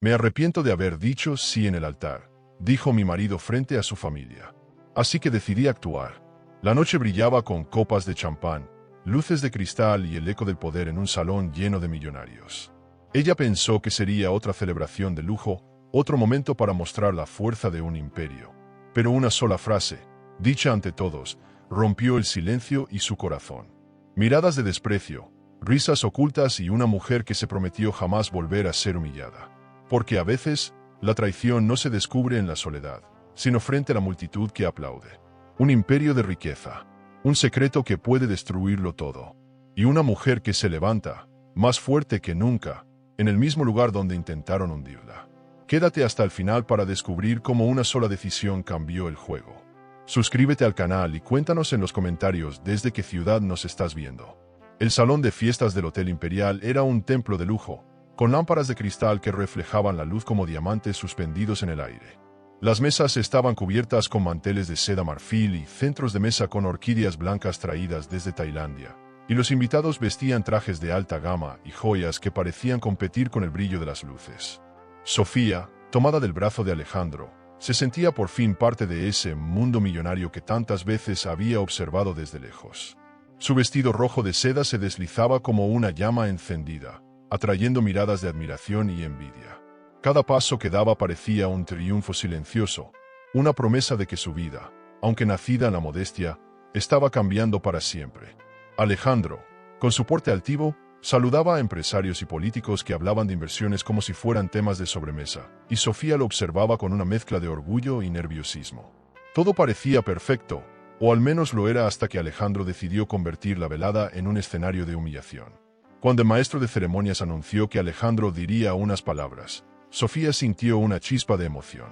Me arrepiento de haber dicho sí en el altar, dijo mi marido frente a su familia. Así que decidí actuar. La noche brillaba con copas de champán, luces de cristal y el eco del poder en un salón lleno de millonarios. Ella pensó que sería otra celebración de lujo, otro momento para mostrar la fuerza de un imperio. Pero una sola frase, dicha ante todos, rompió el silencio y su corazón. Miradas de desprecio, risas ocultas y una mujer que se prometió jamás volver a ser humillada. Porque a veces, la traición no se descubre en la soledad, sino frente a la multitud que aplaude. Un imperio de riqueza, un secreto que puede destruirlo todo. Y una mujer que se levanta, más fuerte que nunca, en el mismo lugar donde intentaron hundirla. Quédate hasta el final para descubrir cómo una sola decisión cambió el juego. Suscríbete al canal y cuéntanos en los comentarios desde qué ciudad nos estás viendo. El salón de fiestas del Hotel Imperial era un templo de lujo, con lámparas de cristal que reflejaban la luz como diamantes suspendidos en el aire. Las mesas estaban cubiertas con manteles de seda marfil y centros de mesa con orquídeas blancas traídas desde Tailandia, y los invitados vestían trajes de alta gama y joyas que parecían competir con el brillo de las luces. Sofía, tomada del brazo de Alejandro, se sentía por fin parte de ese mundo millonario que tantas veces había observado desde lejos. Su vestido rojo de seda se deslizaba como una llama encendida, atrayendo miradas de admiración y envidia. Cada paso que daba parecía un triunfo silencioso, una promesa de que su vida, aunque nacida en la modestia, estaba cambiando para siempre. Alejandro, con su porte altivo, saludaba a empresarios y políticos que hablaban de inversiones como si fueran temas de sobremesa, y Sofía lo observaba con una mezcla de orgullo y nerviosismo. Todo parecía perfecto, o al menos lo era hasta que Alejandro decidió convertir la velada en un escenario de humillación. Cuando el maestro de ceremonias anunció que Alejandro diría unas palabras, Sofía sintió una chispa de emoción.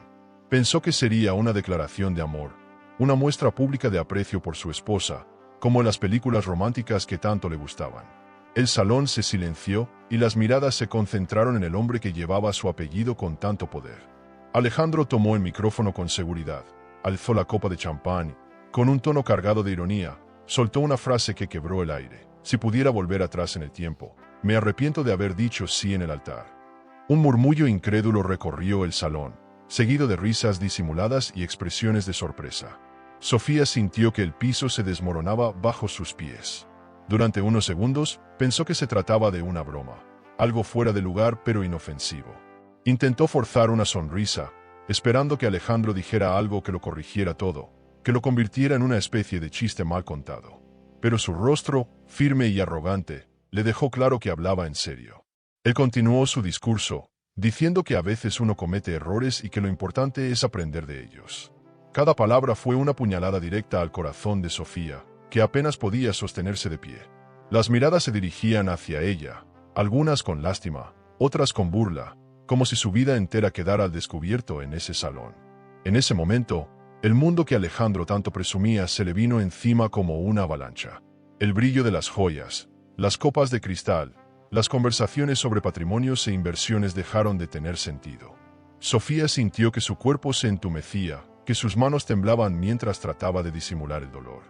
Pensó que sería una declaración de amor, una muestra pública de aprecio por su esposa, como en las películas románticas que tanto le gustaban. El salón se silenció y las miradas se concentraron en el hombre que llevaba su apellido con tanto poder. Alejandro tomó el micrófono con seguridad, alzó la copa de champán, con un tono cargado de ironía, soltó una frase que quebró el aire. Si pudiera volver atrás en el tiempo, me arrepiento de haber dicho sí en el altar. Un murmullo incrédulo recorrió el salón, seguido de risas disimuladas y expresiones de sorpresa. Sofía sintió que el piso se desmoronaba bajo sus pies. Durante unos segundos, pensó que se trataba de una broma, algo fuera de lugar pero inofensivo. Intentó forzar una sonrisa, esperando que Alejandro dijera algo que lo corrigiera todo, que lo convirtiera en una especie de chiste mal contado. Pero su rostro, firme y arrogante, le dejó claro que hablaba en serio. Él continuó su discurso, diciendo que a veces uno comete errores y que lo importante es aprender de ellos. Cada palabra fue una puñalada directa al corazón de Sofía, que apenas podía sostenerse de pie. Las miradas se dirigían hacia ella, algunas con lástima, otras con burla, como si su vida entera quedara al descubierto en ese salón. En ese momento, el mundo que Alejandro tanto presumía se le vino encima como una avalancha. El brillo de las joyas, las copas de cristal, las conversaciones sobre patrimonios e inversiones dejaron de tener sentido. Sofía sintió que su cuerpo se entumecía, que sus manos temblaban mientras trataba de disimular el dolor.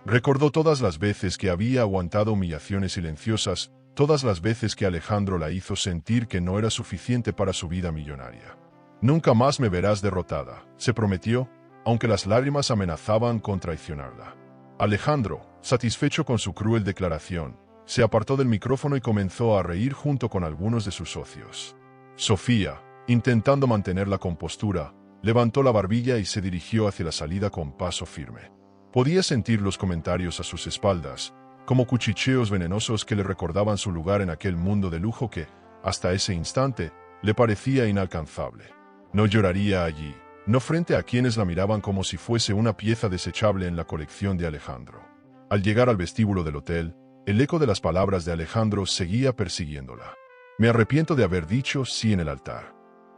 Recordó todas las veces que había aguantado humillaciones silenciosas, todas las veces que Alejandro la hizo sentir que no era suficiente para su vida millonaria. «Nunca más me verás derrotada», se prometió, aunque las lágrimas amenazaban con traicionarla. Alejandro, satisfecho con su cruel declaración, se apartó del micrófono y comenzó a reír junto con algunos de sus socios. Sofía, intentando mantener la compostura, levantó la barbilla y se dirigió hacia la salida con paso firme. Podía sentir los comentarios a sus espaldas, como cuchicheos venenosos que le recordaban su lugar en aquel mundo de lujo que, hasta ese instante, le parecía inalcanzable. No lloraría allí, no frente a quienes la miraban como si fuese una pieza desechable en la colección de Alejandro. Al llegar al vestíbulo del hotel, el eco de las palabras de Alejandro seguía persiguiéndola. «Me arrepiento de haber dicho sí en el altar».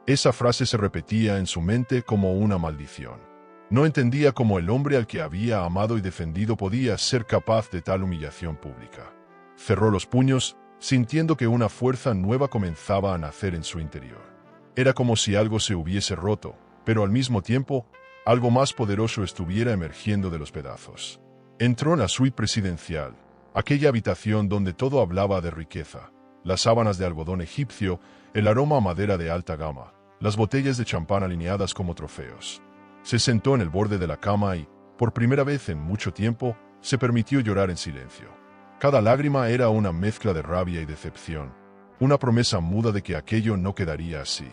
Esa frase se repetía en su mente como una maldición. No entendía cómo el hombre al que había amado y defendido podía ser capaz de tal humillación pública. Cerró los puños, sintiendo que una fuerza nueva comenzaba a nacer en su interior. Era como si algo se hubiese roto, pero al mismo tiempo, algo más poderoso estuviera emergiendo de los pedazos. Entró en la suite presidencial, aquella habitación donde todo hablaba de riqueza, las sábanas de algodón egipcio, el aroma a madera de alta gama, las botellas de champán alineadas como trofeos. Se sentó en el borde de la cama y, por primera vez en mucho tiempo, se permitió llorar en silencio. Cada lágrima era una mezcla de rabia y decepción, una promesa muda de que aquello no quedaría así.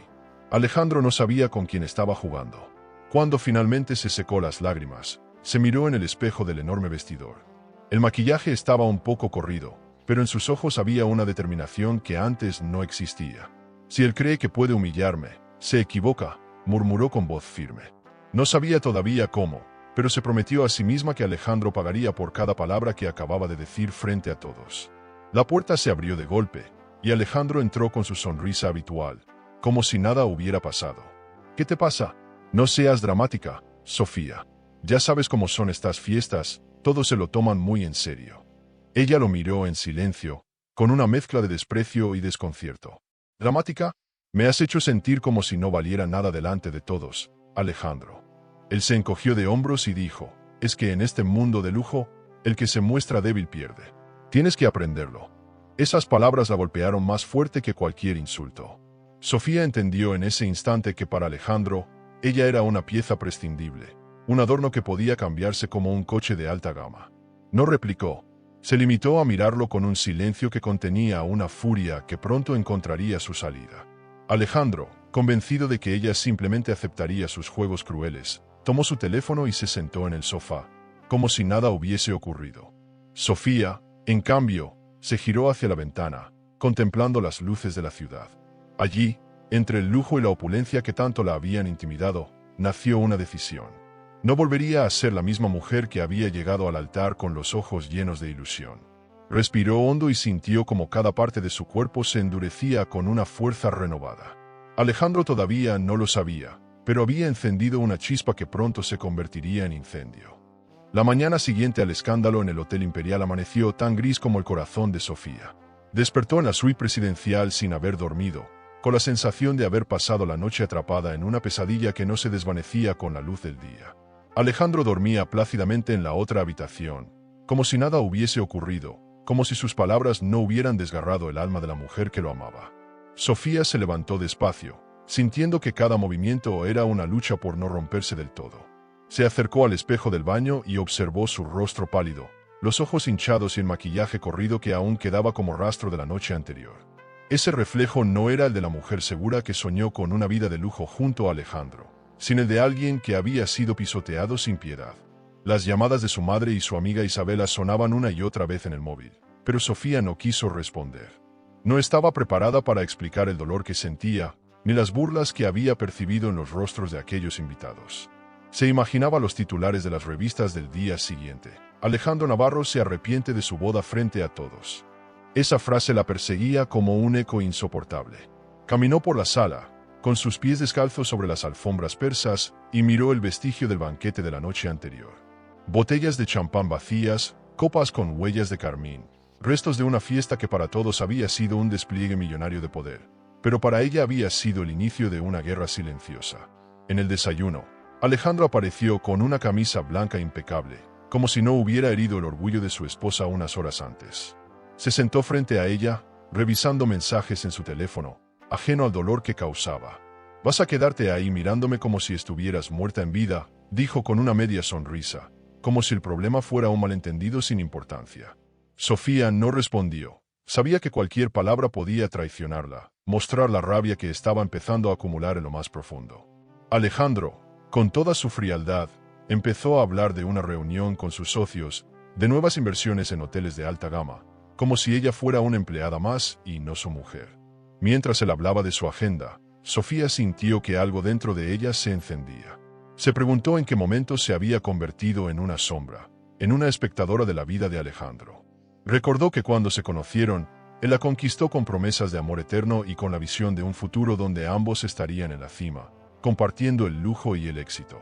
Alejandro no sabía con quién estaba jugando. Cuando finalmente se secó las lágrimas, se miró en el espejo del enorme vestidor. El maquillaje estaba un poco corrido, pero en sus ojos había una determinación que antes no existía. Si él cree que puede humillarme, se equivoca, murmuró con voz firme. No sabía todavía cómo, pero se prometió a sí misma que Alejandro pagaría por cada palabra que acababa de decir frente a todos. La puerta se abrió de golpe, y Alejandro entró con su sonrisa habitual, como si nada hubiera pasado. ¿Qué te pasa? No seas dramática, Sofía. Ya sabes cómo son estas fiestas, todos se lo toman muy en serio. Ella lo miró en silencio, con una mezcla de desprecio y desconcierto. ¿Dramática? Me has hecho sentir como si no valiera nada delante de todos, Alejandro. Él se encogió de hombros y dijo, es que en este mundo de lujo, el que se muestra débil pierde. Tienes que aprenderlo. Esas palabras la golpearon más fuerte que cualquier insulto. Sofía entendió en ese instante que para Alejandro, ella era una pieza prescindible, un adorno que podía cambiarse como un coche de alta gama. No replicó. Se limitó a mirarlo con un silencio que contenía una furia que pronto encontraría su salida. Alejandro, convencido de que ella simplemente aceptaría sus juegos crueles, tomó su teléfono y se sentó en el sofá, como si nada hubiese ocurrido. Sofía, en cambio, se giró hacia la ventana, contemplando las luces de la ciudad. Allí, entre el lujo y la opulencia que tanto la habían intimidado, nació una decisión. No volvería a ser la misma mujer que había llegado al altar con los ojos llenos de ilusión. Respiró hondo y sintió como cada parte de su cuerpo se endurecía con una fuerza renovada. Alejandro todavía no lo sabía, pero había encendido una chispa que pronto se convertiría en incendio. La mañana siguiente al escándalo en el Hotel Imperial amaneció tan gris como el corazón de Sofía. Despertó en la suite presidencial sin haber dormido, con la sensación de haber pasado la noche atrapada en una pesadilla que no se desvanecía con la luz del día. Alejandro dormía plácidamente en la otra habitación, como si nada hubiese ocurrido, como si sus palabras no hubieran desgarrado el alma de la mujer que lo amaba. Sofía se levantó despacio, sintiendo que cada movimiento era una lucha por no romperse del todo. Se acercó al espejo del baño y observó su rostro pálido, los ojos hinchados y el maquillaje corrido que aún quedaba como rastro de la noche anterior. Ese reflejo no era el de la mujer segura que soñó con una vida de lujo junto a Alejandro, sino el de alguien que había sido pisoteado sin piedad. Las llamadas de su madre y su amiga Isabela sonaban una y otra vez en el móvil, pero Sofía no quiso responder. No estaba preparada para explicar el dolor que sentía, ni las burlas que había percibido en los rostros de aquellos invitados. Se imaginaba los titulares de las revistas del día siguiente. Alejandro Navarro se arrepiente de su boda frente a todos. Esa frase la perseguía como un eco insoportable. Caminó por la sala, con sus pies descalzos sobre las alfombras persas, y miró el vestigio del banquete de la noche anterior. Botellas de champán vacías, copas con huellas de carmín, restos de una fiesta que para todos había sido un despliegue millonario de poder, pero para ella había sido el inicio de una guerra silenciosa. En el desayuno, Alejandro apareció con una camisa blanca impecable, como si no hubiera herido el orgullo de su esposa unas horas antes. Se sentó frente a ella, revisando mensajes en su teléfono, ajeno al dolor que causaba. «Vas a quedarte ahí mirándome como si estuvieras muerta en vida», dijo con una media sonrisa, como si el problema fuera un malentendido sin importancia. Sofía no respondió. Sabía que cualquier palabra podía traicionarla, mostrar la rabia que estaba empezando a acumular en lo más profundo. Alejandro, con toda su frialdad, empezó a hablar de una reunión con sus socios, de nuevas inversiones en hoteles de alta gama, como si ella fuera una empleada más y no su mujer. Mientras él hablaba de su agenda, Sofía sintió que algo dentro de ella se encendía. Se preguntó en qué momento se había convertido en una sombra, en una espectadora de la vida de Alejandro. Recordó que cuando se conocieron, él la conquistó con promesas de amor eterno y con la visión de un futuro donde ambos estarían en la cima, compartiendo el lujo y el éxito.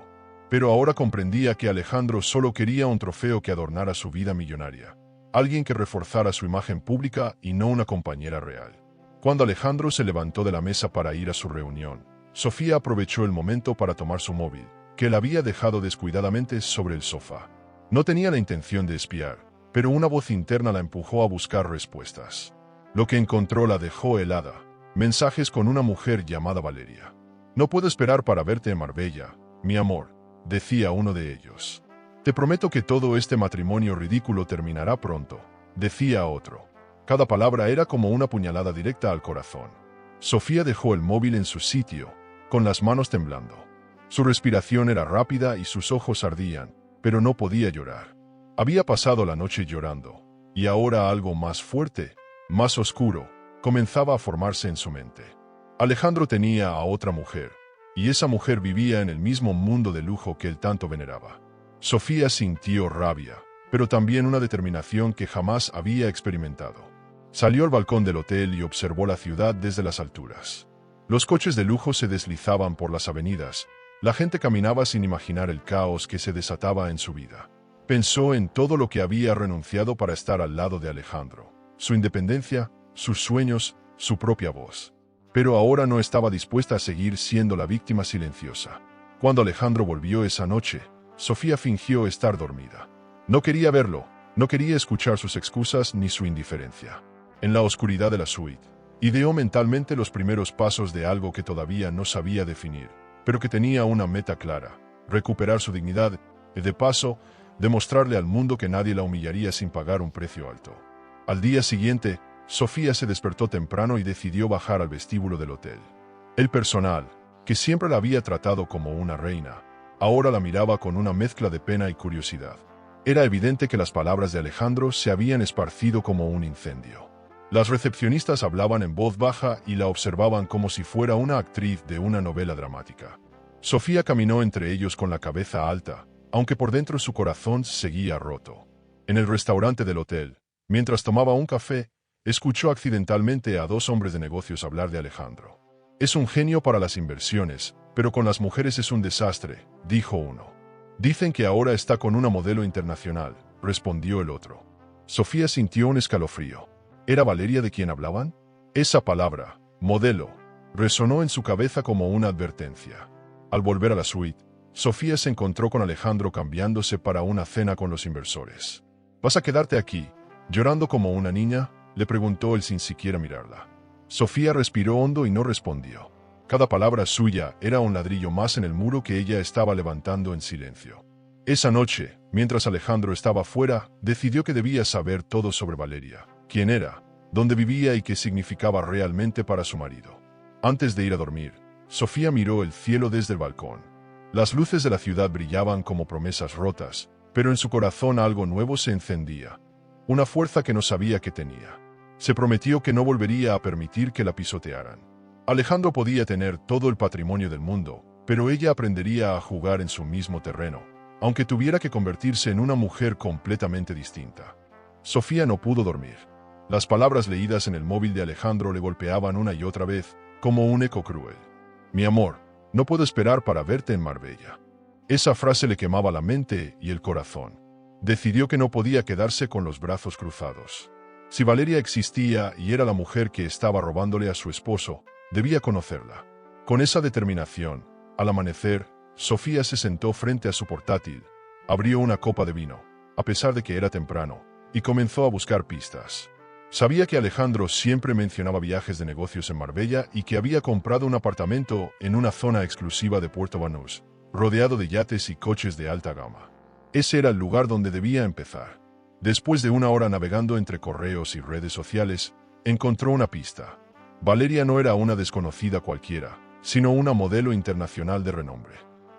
Pero ahora comprendía que Alejandro solo quería un trofeo que adornara su vida millonaria, alguien que reforzara su imagen pública y no una compañera real. Cuando Alejandro se levantó de la mesa para ir a su reunión, Sofía aprovechó el momento para tomar su móvil, que él había dejado descuidadamente sobre el sofá. No tenía la intención de espiar, pero una voz interna la empujó a buscar respuestas. Lo que encontró la dejó helada. Mensajes con una mujer llamada Valeria. No puedo esperar para verte en Marbella, mi amor, decía uno de ellos. Te prometo que todo este matrimonio ridículo terminará pronto, decía otro. Cada palabra era como una puñalada directa al corazón. Sofía dejó el móvil en su sitio, con las manos temblando. Su respiración era rápida y sus ojos ardían, pero no podía llorar. Había pasado la noche llorando, y ahora algo más fuerte, más oscuro, comenzaba a formarse en su mente. Alejandro tenía a otra mujer, y esa mujer vivía en el mismo mundo de lujo que él tanto veneraba. Sofía sintió rabia, pero también una determinación que jamás había experimentado. Salió al balcón del hotel y observó la ciudad desde las alturas. Los coches de lujo se deslizaban por las avenidas, la gente caminaba sin imaginar el caos que se desataba en su vida. Pensó en todo lo que había renunciado para estar al lado de Alejandro, su independencia, sus sueños, su propia voz. Pero ahora no estaba dispuesta a seguir siendo la víctima silenciosa. Cuando Alejandro volvió esa noche, Sofía fingió estar dormida. No quería verlo, no quería escuchar sus excusas ni su indiferencia. En la oscuridad de la suite, ideó mentalmente los primeros pasos de algo que todavía no sabía definir, pero que tenía una meta clara: recuperar su dignidad y, de paso, demostrarle al mundo que nadie la humillaría sin pagar un precio alto. Al día siguiente, Sofía se despertó temprano y decidió bajar al vestíbulo del hotel. El personal, que siempre la había tratado como una reina, ahora la miraba con una mezcla de pena y curiosidad. Era evidente que las palabras de Alejandro se habían esparcido como un incendio. Las recepcionistas hablaban en voz baja y la observaban como si fuera una actriz de una novela dramática. Sofía caminó entre ellos con la cabeza alta, aunque por dentro su corazón seguía roto. En el restaurante del hotel, mientras tomaba un café, escuchó accidentalmente a dos hombres de negocios hablar de Alejandro. Es un genio para las inversiones, pero con las mujeres es un desastre, dijo uno. Dicen que ahora está con una modelo internacional, respondió el otro. Sofía sintió un escalofrío. ¿Era Valeria de quien hablaban? Esa palabra, modelo, resonó en su cabeza como una advertencia. Al volver a la suite, Sofía se encontró con Alejandro cambiándose para una cena con los inversores. ¿Vas a quedarte aquí, llorando como una niña?, le preguntó él sin siquiera mirarla. Sofía respiró hondo y no respondió. Cada palabra suya era un ladrillo más en el muro que ella estaba levantando en silencio. Esa noche, mientras Alejandro estaba fuera, decidió que debía saber todo sobre Valeria, quién era, dónde vivía y qué significaba realmente para su marido. Antes de ir a dormir, Sofía miró el cielo desde el balcón. Las luces de la ciudad brillaban como promesas rotas, pero en su corazón algo nuevo se encendía. Una fuerza que no sabía que tenía. Se prometió que no volvería a permitir que la pisotearan. Alejandro podía tener todo el patrimonio del mundo, pero ella aprendería a jugar en su mismo terreno, aunque tuviera que convertirse en una mujer completamente distinta. Sofía no pudo dormir. Las palabras leídas en el móvil de Alejandro le golpeaban una y otra vez, como un eco cruel. Mi amor, no puedo esperar para verte en Marbella. Esa frase le quemaba la mente y el corazón. Decidió que no podía quedarse con los brazos cruzados. Si Valeria existía y era la mujer que estaba robándole a su esposo, debía conocerla. Con esa determinación, al amanecer, Sofía se sentó frente a su portátil, abrió una copa de vino, a pesar de que era temprano, y comenzó a buscar pistas. Sabía que Alejandro siempre mencionaba viajes de negocios en Marbella y que había comprado un apartamento en una zona exclusiva de Puerto Banús, rodeado de yates y coches de alta gama. Ese era el lugar donde debía empezar. Después de una hora navegando entre correos y redes sociales, encontró una pista. Valeria no era una desconocida cualquiera, sino una modelo internacional de renombre.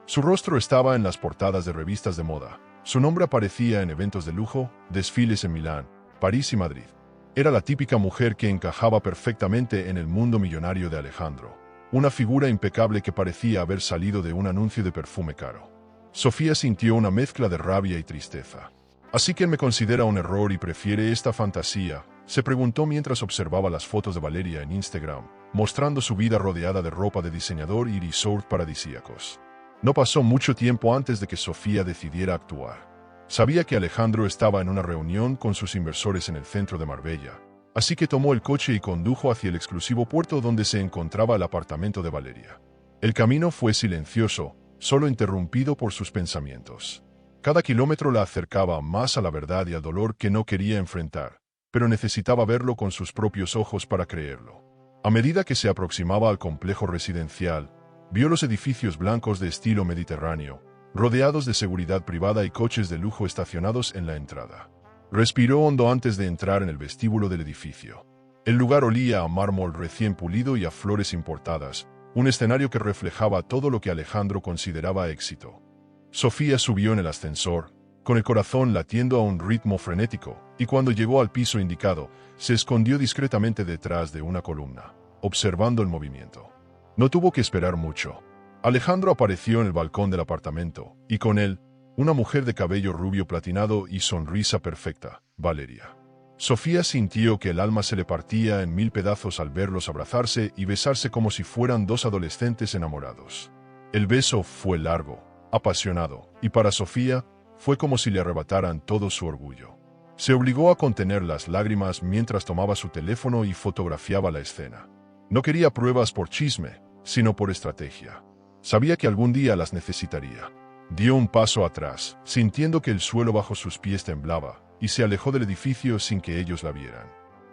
Su rostro estaba en las portadas de revistas de moda. Su nombre aparecía en eventos de lujo, desfiles en Milán, París y Madrid. Era la típica mujer que encajaba perfectamente en el mundo millonario de Alejandro. Una figura impecable que parecía haber salido de un anuncio de perfume caro. Sofía sintió una mezcla de rabia y tristeza. ¿Así que me considera un error y prefiere esta fantasía?, se preguntó mientras observaba las fotos de Valeria en Instagram, mostrando su vida rodeada de ropa de diseñador y resort paradisíacos. No pasó mucho tiempo antes de que Sofía decidiera actuar. Sabía que Alejandro estaba en una reunión con sus inversores en el centro de Marbella, así que tomó el coche y condujo hacia el exclusivo puerto donde se encontraba el apartamento de Valeria. El camino fue silencioso, solo interrumpido por sus pensamientos. Cada kilómetro la acercaba más a la verdad y al dolor que no quería enfrentar. pero necesitaba verlo con sus propios ojos para creerlo. A medida que se aproximaba al complejo residencial, vio los edificios blancos de estilo mediterráneo, rodeados de seguridad privada y coches de lujo estacionados en la entrada. Respiró hondo antes de entrar en el vestíbulo del edificio. El lugar olía a mármol recién pulido y a flores importadas, un escenario que reflejaba todo lo que Alejandro consideraba éxito. Sofía subió en el ascensor, con el corazón latiendo a un ritmo frenético, y cuando llegó al piso indicado, se escondió discretamente detrás de una columna, observando el movimiento. No tuvo que esperar mucho. Alejandro apareció en el balcón del apartamento, y con él, una mujer de cabello rubio platinado y sonrisa perfecta, Valeria. Sofía sintió que el alma se le partía en mil pedazos al verlos abrazarse y besarse como si fueran dos adolescentes enamorados. El beso fue largo, apasionado, y para Sofía, fue como si le arrebataran todo su orgullo. Se obligó a contener las lágrimas mientras tomaba su teléfono y fotografiaba la escena. No quería pruebas por chisme, sino por estrategia. Sabía que algún día las necesitaría. Dio un paso atrás, sintiendo que el suelo bajo sus pies temblaba, y se alejó del edificio sin que ellos la vieran.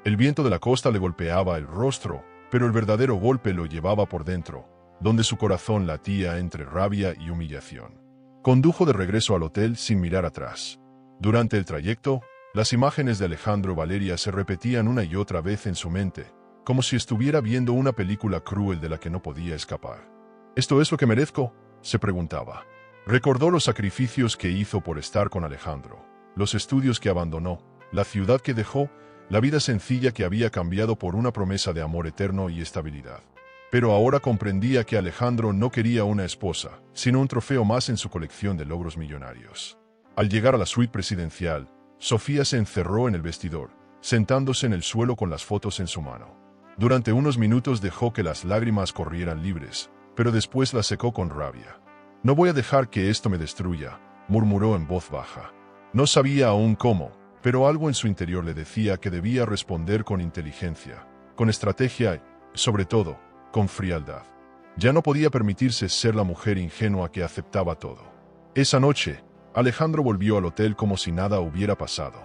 El viento de la costa le golpeaba el rostro, pero el verdadero golpe lo llevaba por dentro, donde su corazón latía entre rabia y humillación. Condujo de regreso al hotel sin mirar atrás. Durante el trayecto, las imágenes de Alejandro y Valeria se repetían una y otra vez en su mente, como si estuviera viendo una película cruel de la que no podía escapar. ¿Esto es lo que merezco?, se preguntaba. Recordó los sacrificios que hizo por estar con Alejandro, los estudios que abandonó, la ciudad que dejó, la vida sencilla que había cambiado por una promesa de amor eterno y estabilidad. Pero ahora comprendía que Alejandro no quería una esposa, sino un trofeo más en su colección de logros millonarios. Al llegar a la suite presidencial, Sofía se encerró en el vestidor, sentándose en el suelo con las fotos en su mano. Durante unos minutos dejó que las lágrimas corrieran libres, pero después las secó con rabia. «No voy a dejar que esto me destruya», murmuró en voz baja. No sabía aún cómo, pero algo en su interior le decía que debía responder con inteligencia, con estrategia y, sobre todo, con frialdad. Ya no podía permitirse ser la mujer ingenua que aceptaba todo. Esa noche, Alejandro volvió al hotel como si nada hubiera pasado.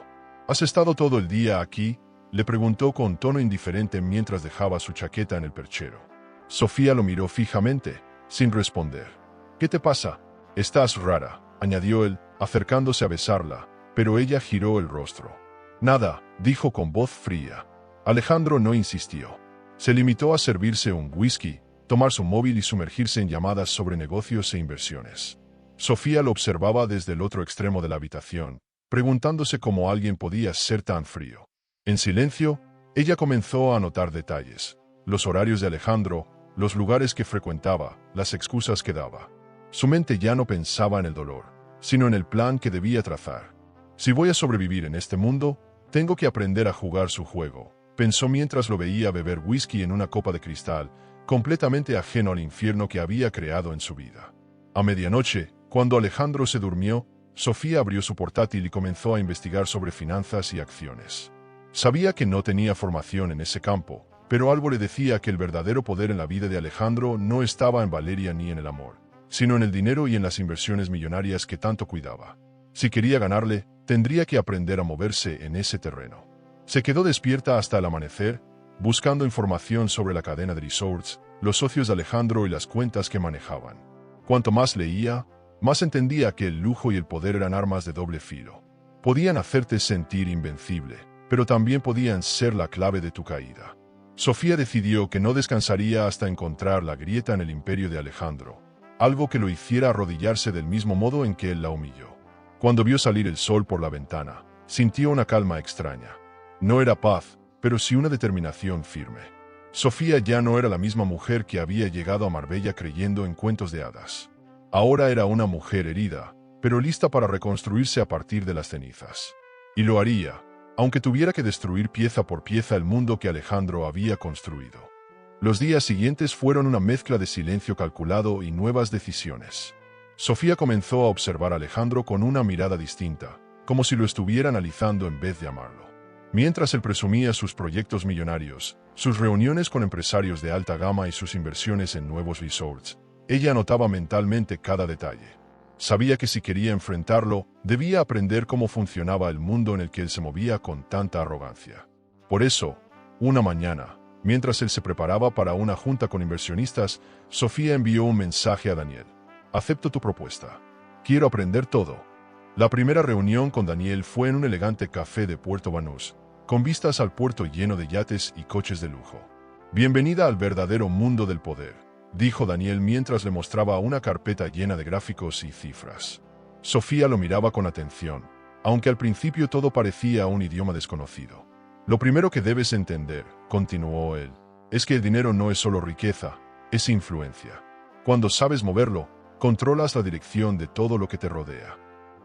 «¿Has estado todo el día aquí?», le preguntó con tono indiferente mientras dejaba su chaqueta en el perchero. Sofía lo miró fijamente, sin responder. «¿Qué te pasa? Estás rara», añadió él, acercándose a besarla, pero ella giró el rostro. «Nada», dijo con voz fría. Alejandro no insistió. Se limitó a servirse un whisky, tomar su móvil y sumergirse en llamadas sobre negocios e inversiones. Sofía lo observaba desde el otro extremo de la habitación, preguntándose cómo alguien podía ser tan frío. En silencio, ella comenzó a notar detalles: los horarios de Alejandro, los lugares que frecuentaba, las excusas que daba. Su mente ya no pensaba en el dolor, sino en el plan que debía trazar. «Si voy a sobrevivir en este mundo, tengo que aprender a jugar su juego», pensó mientras lo veía beber whisky en una copa de cristal, completamente ajeno al infierno que había creado en su vida. A medianoche, cuando Alejandro se durmió, Sofía abrió su portátil y comenzó a investigar sobre finanzas y acciones. Sabía que no tenía formación en ese campo, pero algo le decía que el verdadero poder en la vida de Alejandro no estaba en Valeria ni en el amor, sino en el dinero y en las inversiones millonarias que tanto cuidaba. Si quería ganarle, tendría que aprender a moverse en ese terreno. Se quedó despierta hasta el amanecer, buscando información sobre la cadena de resorts, los socios de Alejandro y las cuentas que manejaban. Cuanto más leía, más entendía que el lujo y el poder eran armas de doble filo. Podían hacerte sentir invencible, pero también podían ser la clave de tu caída. Sofía decidió que no descansaría hasta encontrar la grieta en el imperio de Alejandro, algo que lo hiciera arrodillarse del mismo modo en que él la humilló. Cuando vio salir el sol por la ventana, sintió una calma extraña. No era paz, pero sí una determinación firme. Sofía ya no era la misma mujer que había llegado a Marbella creyendo en cuentos de hadas. Ahora era una mujer herida, pero lista para reconstruirse a partir de las cenizas. Y lo haría, aunque tuviera que destruir pieza por pieza el mundo que Alejandro había construido. Los días siguientes fueron una mezcla de silencio calculado y nuevas decisiones. Sofía comenzó a observar a Alejandro con una mirada distinta, como si lo estuviera analizando en vez de amarlo. Mientras él presumía sus proyectos millonarios, sus reuniones con empresarios de alta gama y sus inversiones en nuevos resorts, ella anotaba mentalmente cada detalle. Sabía que si quería enfrentarlo, debía aprender cómo funcionaba el mundo en el que él se movía con tanta arrogancia. Por eso, una mañana, mientras él se preparaba para una junta con inversionistas, Sofía envió un mensaje a Daniel. Acepto tu propuesta. Quiero aprender todo. La primera reunión con Daniel fue en un elegante café de Puerto Banús, con vistas al puerto lleno de yates y coches de lujo. Bienvenida al verdadero mundo del poder, dijo Daniel mientras le mostraba una carpeta llena de gráficos y cifras. Sofía lo miraba con atención, aunque al principio todo parecía un idioma desconocido. Lo primero que debes entender, continuó él, es que el dinero no es solo riqueza, es influencia. Cuando sabes moverlo, controlas la dirección de todo lo que te rodea.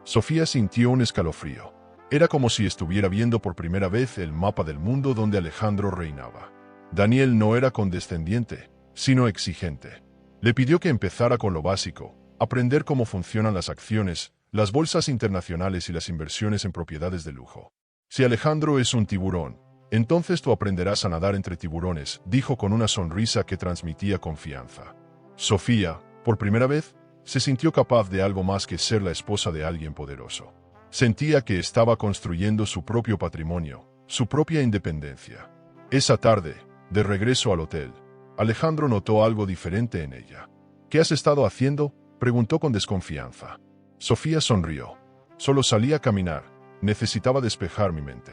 Sofía sintió un escalofrío. Era como si estuviera viendo por primera vez el mapa del mundo donde Alejandro reinaba. Daniel no era condescendiente, sino exigente. Le pidió que empezara con lo básico, aprender cómo funcionan las acciones, las bolsas internacionales y las inversiones en propiedades de lujo. Si Alejandro es un tiburón, entonces tú aprenderás a nadar entre tiburones, dijo con una sonrisa que transmitía confianza. Sofía, por primera vez, se sintió capaz de algo más que ser la esposa de alguien poderoso. Sentía que estaba construyendo su propio patrimonio, su propia independencia. Esa tarde, de regreso al hotel, Alejandro notó algo diferente en ella. ¿Qué has estado haciendo?, preguntó con desconfianza. Sofía sonrió. Solo salí a caminar, necesitaba despejar mi mente.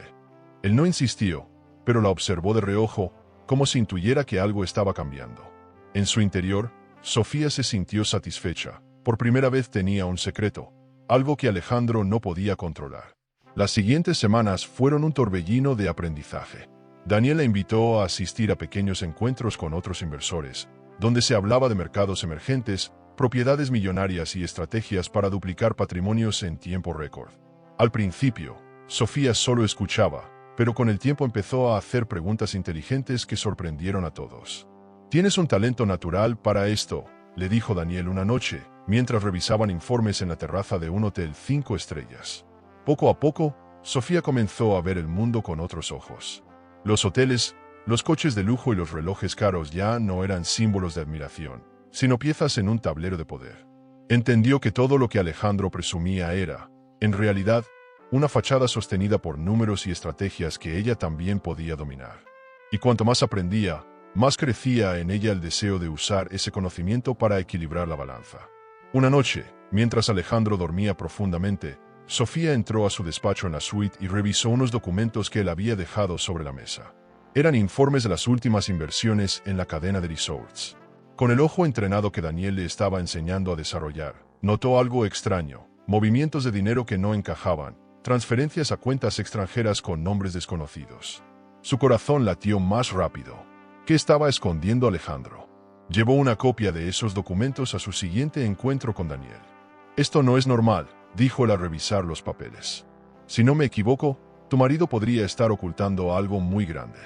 Él no insistió, pero la observó de reojo, como si intuyera que algo estaba cambiando. En su interior, Sofía se sintió satisfecha. Por primera vez tenía un secreto, algo que Alejandro no podía controlar. Las siguientes semanas fueron un torbellino de aprendizaje. Daniel la invitó a asistir a pequeños encuentros con otros inversores, donde se hablaba de mercados emergentes, propiedades millonarias y estrategias para duplicar patrimonios en tiempo récord. Al principio, Sofía solo escuchaba, pero con el tiempo empezó a hacer preguntas inteligentes que sorprendieron a todos. «Tienes un talento natural para esto», le dijo Daniel una noche, mientras revisaban informes en la terraza de un hotel 5 estrellas. Poco a poco, Sofía comenzó a ver el mundo con otros ojos. Los hoteles, los coches de lujo y los relojes caros ya no eran símbolos de admiración, sino piezas en un tablero de poder. Entendió que todo lo que Alejandro presumía era, en realidad, una fachada sostenida por números y estrategias que ella también podía dominar. Y cuanto más aprendía, más crecía en ella el deseo de usar ese conocimiento para equilibrar la balanza. Una noche, mientras Alejandro dormía profundamente, Sofía entró a su despacho en la suite y revisó unos documentos que él había dejado sobre la mesa. Eran informes de las últimas inversiones en la cadena de resorts. Con el ojo entrenado que Daniel le estaba enseñando a desarrollar, notó algo extraño, movimientos de dinero que no encajaban, transferencias a cuentas extranjeras con nombres desconocidos. Su corazón latió más rápido. ¿Qué estaba escondiendo Alejandro? Llevó una copia de esos documentos a su siguiente encuentro con Daniel. «Esto no es normal», dijo él al revisar los papeles. «Si no me equivoco, tu marido podría estar ocultando algo muy grande.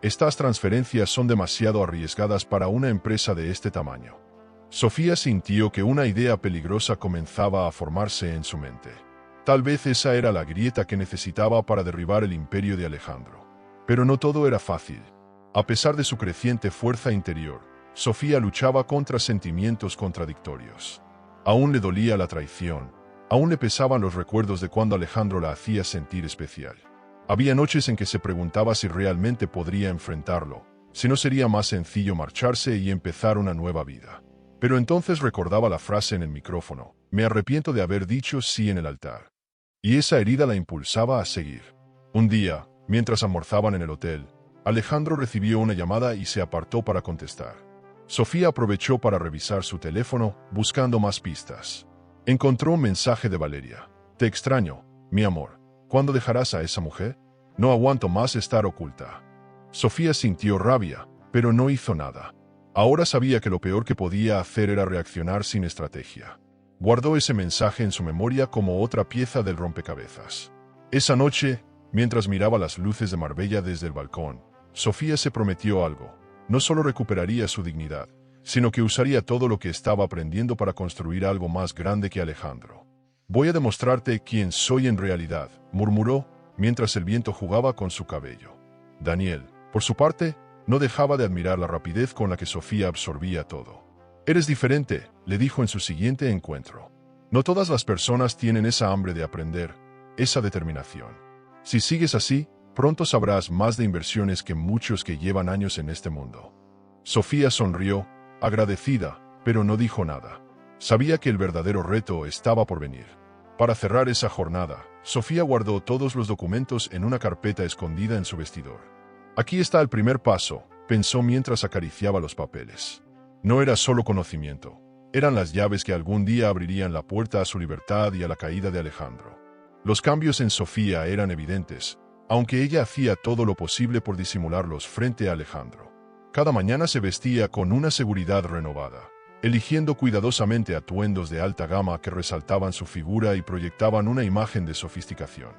Estas transferencias son demasiado arriesgadas para una empresa de este tamaño». Sofía sintió que una idea peligrosa comenzaba a formarse en su mente. Tal vez esa era la grieta que necesitaba para derribar el imperio de Alejandro. Pero no todo era fácil. A pesar de su creciente fuerza interior, Sofía luchaba contra sentimientos contradictorios. Aún le dolía la traición, aún le pesaban los recuerdos de cuando Alejandro la hacía sentir especial. Había noches en que se preguntaba si realmente podría enfrentarlo, si no sería más sencillo marcharse y empezar una nueva vida. Pero entonces recordaba la frase en el micrófono: «Me arrepiento de haber dicho sí en el altar». Y esa herida la impulsaba a seguir. Un día, mientras almorzaban en el hotel, Alejandro recibió una llamada y se apartó para contestar. Sofía aprovechó para revisar su teléfono, buscando más pistas. Encontró un mensaje de Valeria. «Te extraño, mi amor. ¿Cuándo dejarás a esa mujer? No aguanto más estar oculta». Sofía sintió rabia, pero no hizo nada. Ahora sabía que lo peor que podía hacer era reaccionar sin estrategia. Guardó ese mensaje en su memoria como otra pieza del rompecabezas. Esa noche, mientras miraba las luces de Marbella desde el balcón, Sofía se prometió algo. No solo recuperaría su dignidad, sino que usaría todo lo que estaba aprendiendo para construir algo más grande que Alejandro. «Voy a demostrarte quién soy en realidad», murmuró, mientras el viento jugaba con su cabello. Daniel, por su parte, no dejaba de admirar la rapidez con la que Sofía absorbía todo. «Eres diferente», le dijo en su siguiente encuentro. «No todas las personas tienen esa hambre de aprender, esa determinación. Si sigues así, Pronto sabrás más de inversiones que muchos que llevan años en este mundo. Sofía sonrió, agradecida, pero no dijo nada. Sabía que el verdadero reto estaba por venir. Para cerrar esa jornada, Sofía guardó todos los documentos en una carpeta escondida en su vestidor. Aquí está el primer paso, pensó mientras acariciaba los papeles. No era solo conocimiento, eran las llaves que algún día abrirían la puerta a su libertad y a la caída de Alejandro. Los cambios en Sofía eran evidentes, aunque ella hacía todo lo posible por disimularlos frente a Alejandro. Cada mañana se vestía con una seguridad renovada, eligiendo cuidadosamente atuendos de alta gama que resaltaban su figura y proyectaban una imagen de sofisticación.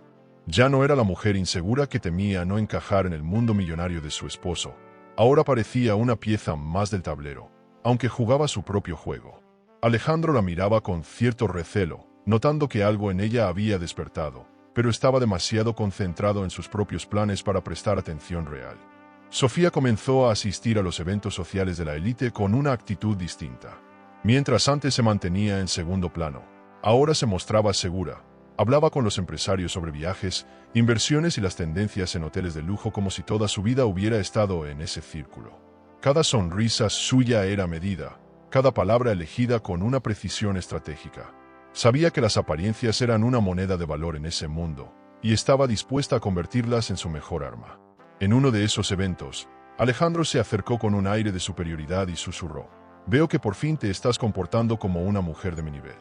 Ya no era la mujer insegura que temía no encajar en el mundo millonario de su esposo. Ahora parecía una pieza más del tablero, aunque jugaba su propio juego. Alejandro la miraba con cierto recelo, notando que algo en ella había despertado, pero estaba demasiado concentrado en sus propios planes para prestar atención real. Sofía comenzó a asistir a los eventos sociales de la élite con una actitud distinta. Mientras antes se mantenía en segundo plano, ahora se mostraba segura. Hablaba con los empresarios sobre viajes, inversiones y las tendencias en hoteles de lujo como si toda su vida hubiera estado en ese círculo. Cada sonrisa suya era medida, cada palabra elegida con una precisión estratégica. Sabía que las apariencias eran una moneda de valor en ese mundo, y estaba dispuesta a convertirlas en su mejor arma. En uno de esos eventos, Alejandro se acercó con un aire de superioridad y susurró: «Veo que por fin te estás comportando como una mujer de mi nivel».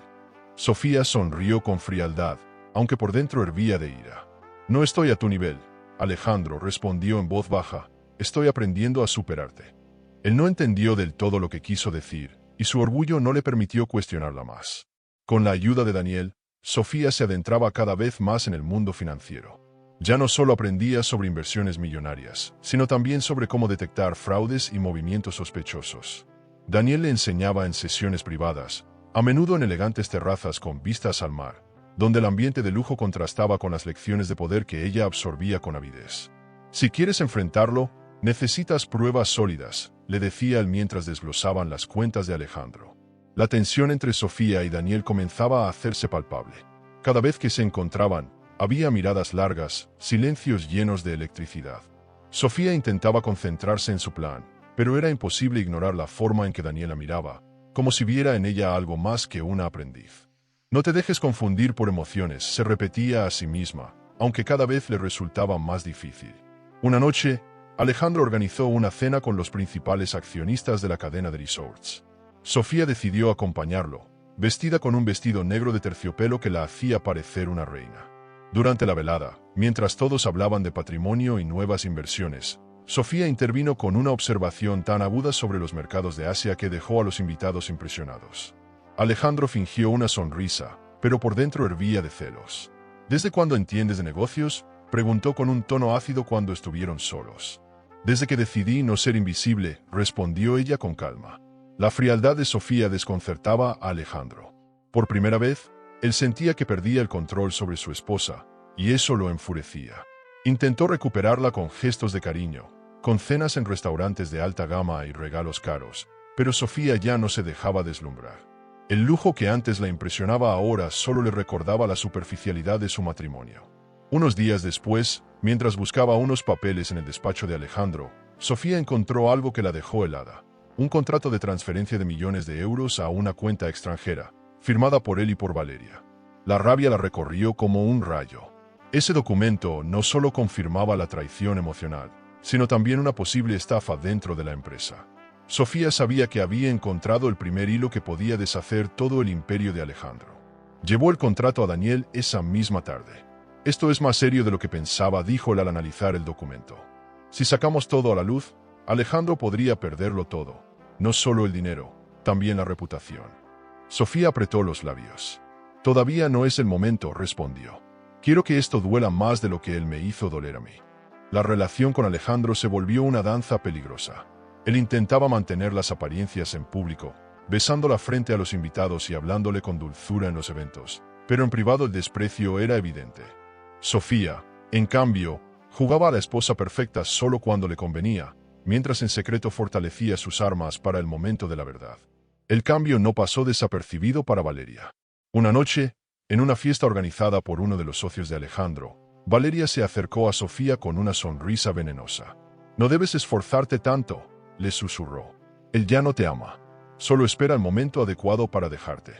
Sofía sonrió con frialdad, aunque por dentro hervía de ira. «No estoy a tu nivel», Alejandro respondió en voz baja, «estoy aprendiendo a superarte». Él no entendió del todo lo que quiso decir, y su orgullo no le permitió cuestionarla más. Con la ayuda de Daniel, Sofía se adentraba cada vez más en el mundo financiero. Ya no solo aprendía sobre inversiones millonarias, sino también sobre cómo detectar fraudes y movimientos sospechosos. Daniel le enseñaba en sesiones privadas, a menudo en elegantes terrazas con vistas al mar, donde el ambiente de lujo contrastaba con las lecciones de poder que ella absorbía con avidez. «Si quieres enfrentarlo, necesitas pruebas sólidas», le decía él mientras desglosaban las cuentas de Alejandro. La tensión entre Sofía y Daniel comenzaba a hacerse palpable. Cada vez que se encontraban, había miradas largas, silencios llenos de electricidad. Sofía intentaba concentrarse en su plan, pero era imposible ignorar la forma en que Daniel la miraba, como si viera en ella algo más que una aprendiz. «No te dejes confundir por emociones», se repetía a sí misma, aunque cada vez le resultaba más difícil. Una noche, Alejandro organizó una cena con los principales accionistas de la cadena de resorts. Sofía decidió acompañarlo, vestida con un vestido negro de terciopelo que la hacía parecer una reina. Durante la velada, mientras todos hablaban de patrimonio y nuevas inversiones, Sofía intervino con una observación tan aguda sobre los mercados de Asia que dejó a los invitados impresionados. Alejandro fingió una sonrisa, pero por dentro hervía de celos. «¿Desde cuándo entiendes de negocios?», preguntó con un tono ácido cuando estuvieron solos. «Desde que decidí no ser invisible», respondió ella con calma. La frialdad de Sofía desconcertaba a Alejandro. Por primera vez, él sentía que perdía el control sobre su esposa, y eso lo enfurecía. Intentó recuperarla con gestos de cariño, con cenas en restaurantes de alta gama y regalos caros, pero Sofía ya no se dejaba deslumbrar. El lujo que antes la impresionaba ahora solo le recordaba la superficialidad de su matrimonio. Unos días después, mientras buscaba unos papeles en el despacho de Alejandro, Sofía encontró algo que la dejó helada: un contrato de transferencia de millones de euros a una cuenta extranjera, firmada por él y por Valeria. La rabia la recorrió como un rayo. Ese documento no solo confirmaba la traición emocional, sino también una posible estafa dentro de la empresa. Sofía sabía que había encontrado el primer hilo que podía deshacer todo el imperio de Alejandro. Llevó el contrato a Daniel esa misma tarde. «Esto es más serio de lo que pensaba», dijo él al analizar el documento. «Si sacamos todo a la luz, Alejandro podría perderlo todo. No solo el dinero, también la reputación». Sofía apretó los labios. «Todavía no es el momento», respondió. «Quiero que esto duela más de lo que él me hizo doler a mí». La relación con Alejandro se volvió una danza peligrosa. Él intentaba mantener las apariencias en público, besándola frente a los invitados y hablándole con dulzura en los eventos, pero en privado el desprecio era evidente. Sofía, en cambio, jugaba a la esposa perfecta solo cuando le convenía, mientras en secreto fortalecía sus armas para el momento de la verdad. El cambio no pasó desapercibido para Valeria. Una noche, en una fiesta organizada por uno de los socios de Alejandro, Valeria se acercó a Sofía con una sonrisa venenosa. No debes esforzarte tanto, le susurró. Él ya no te ama. Solo espera el momento adecuado para dejarte.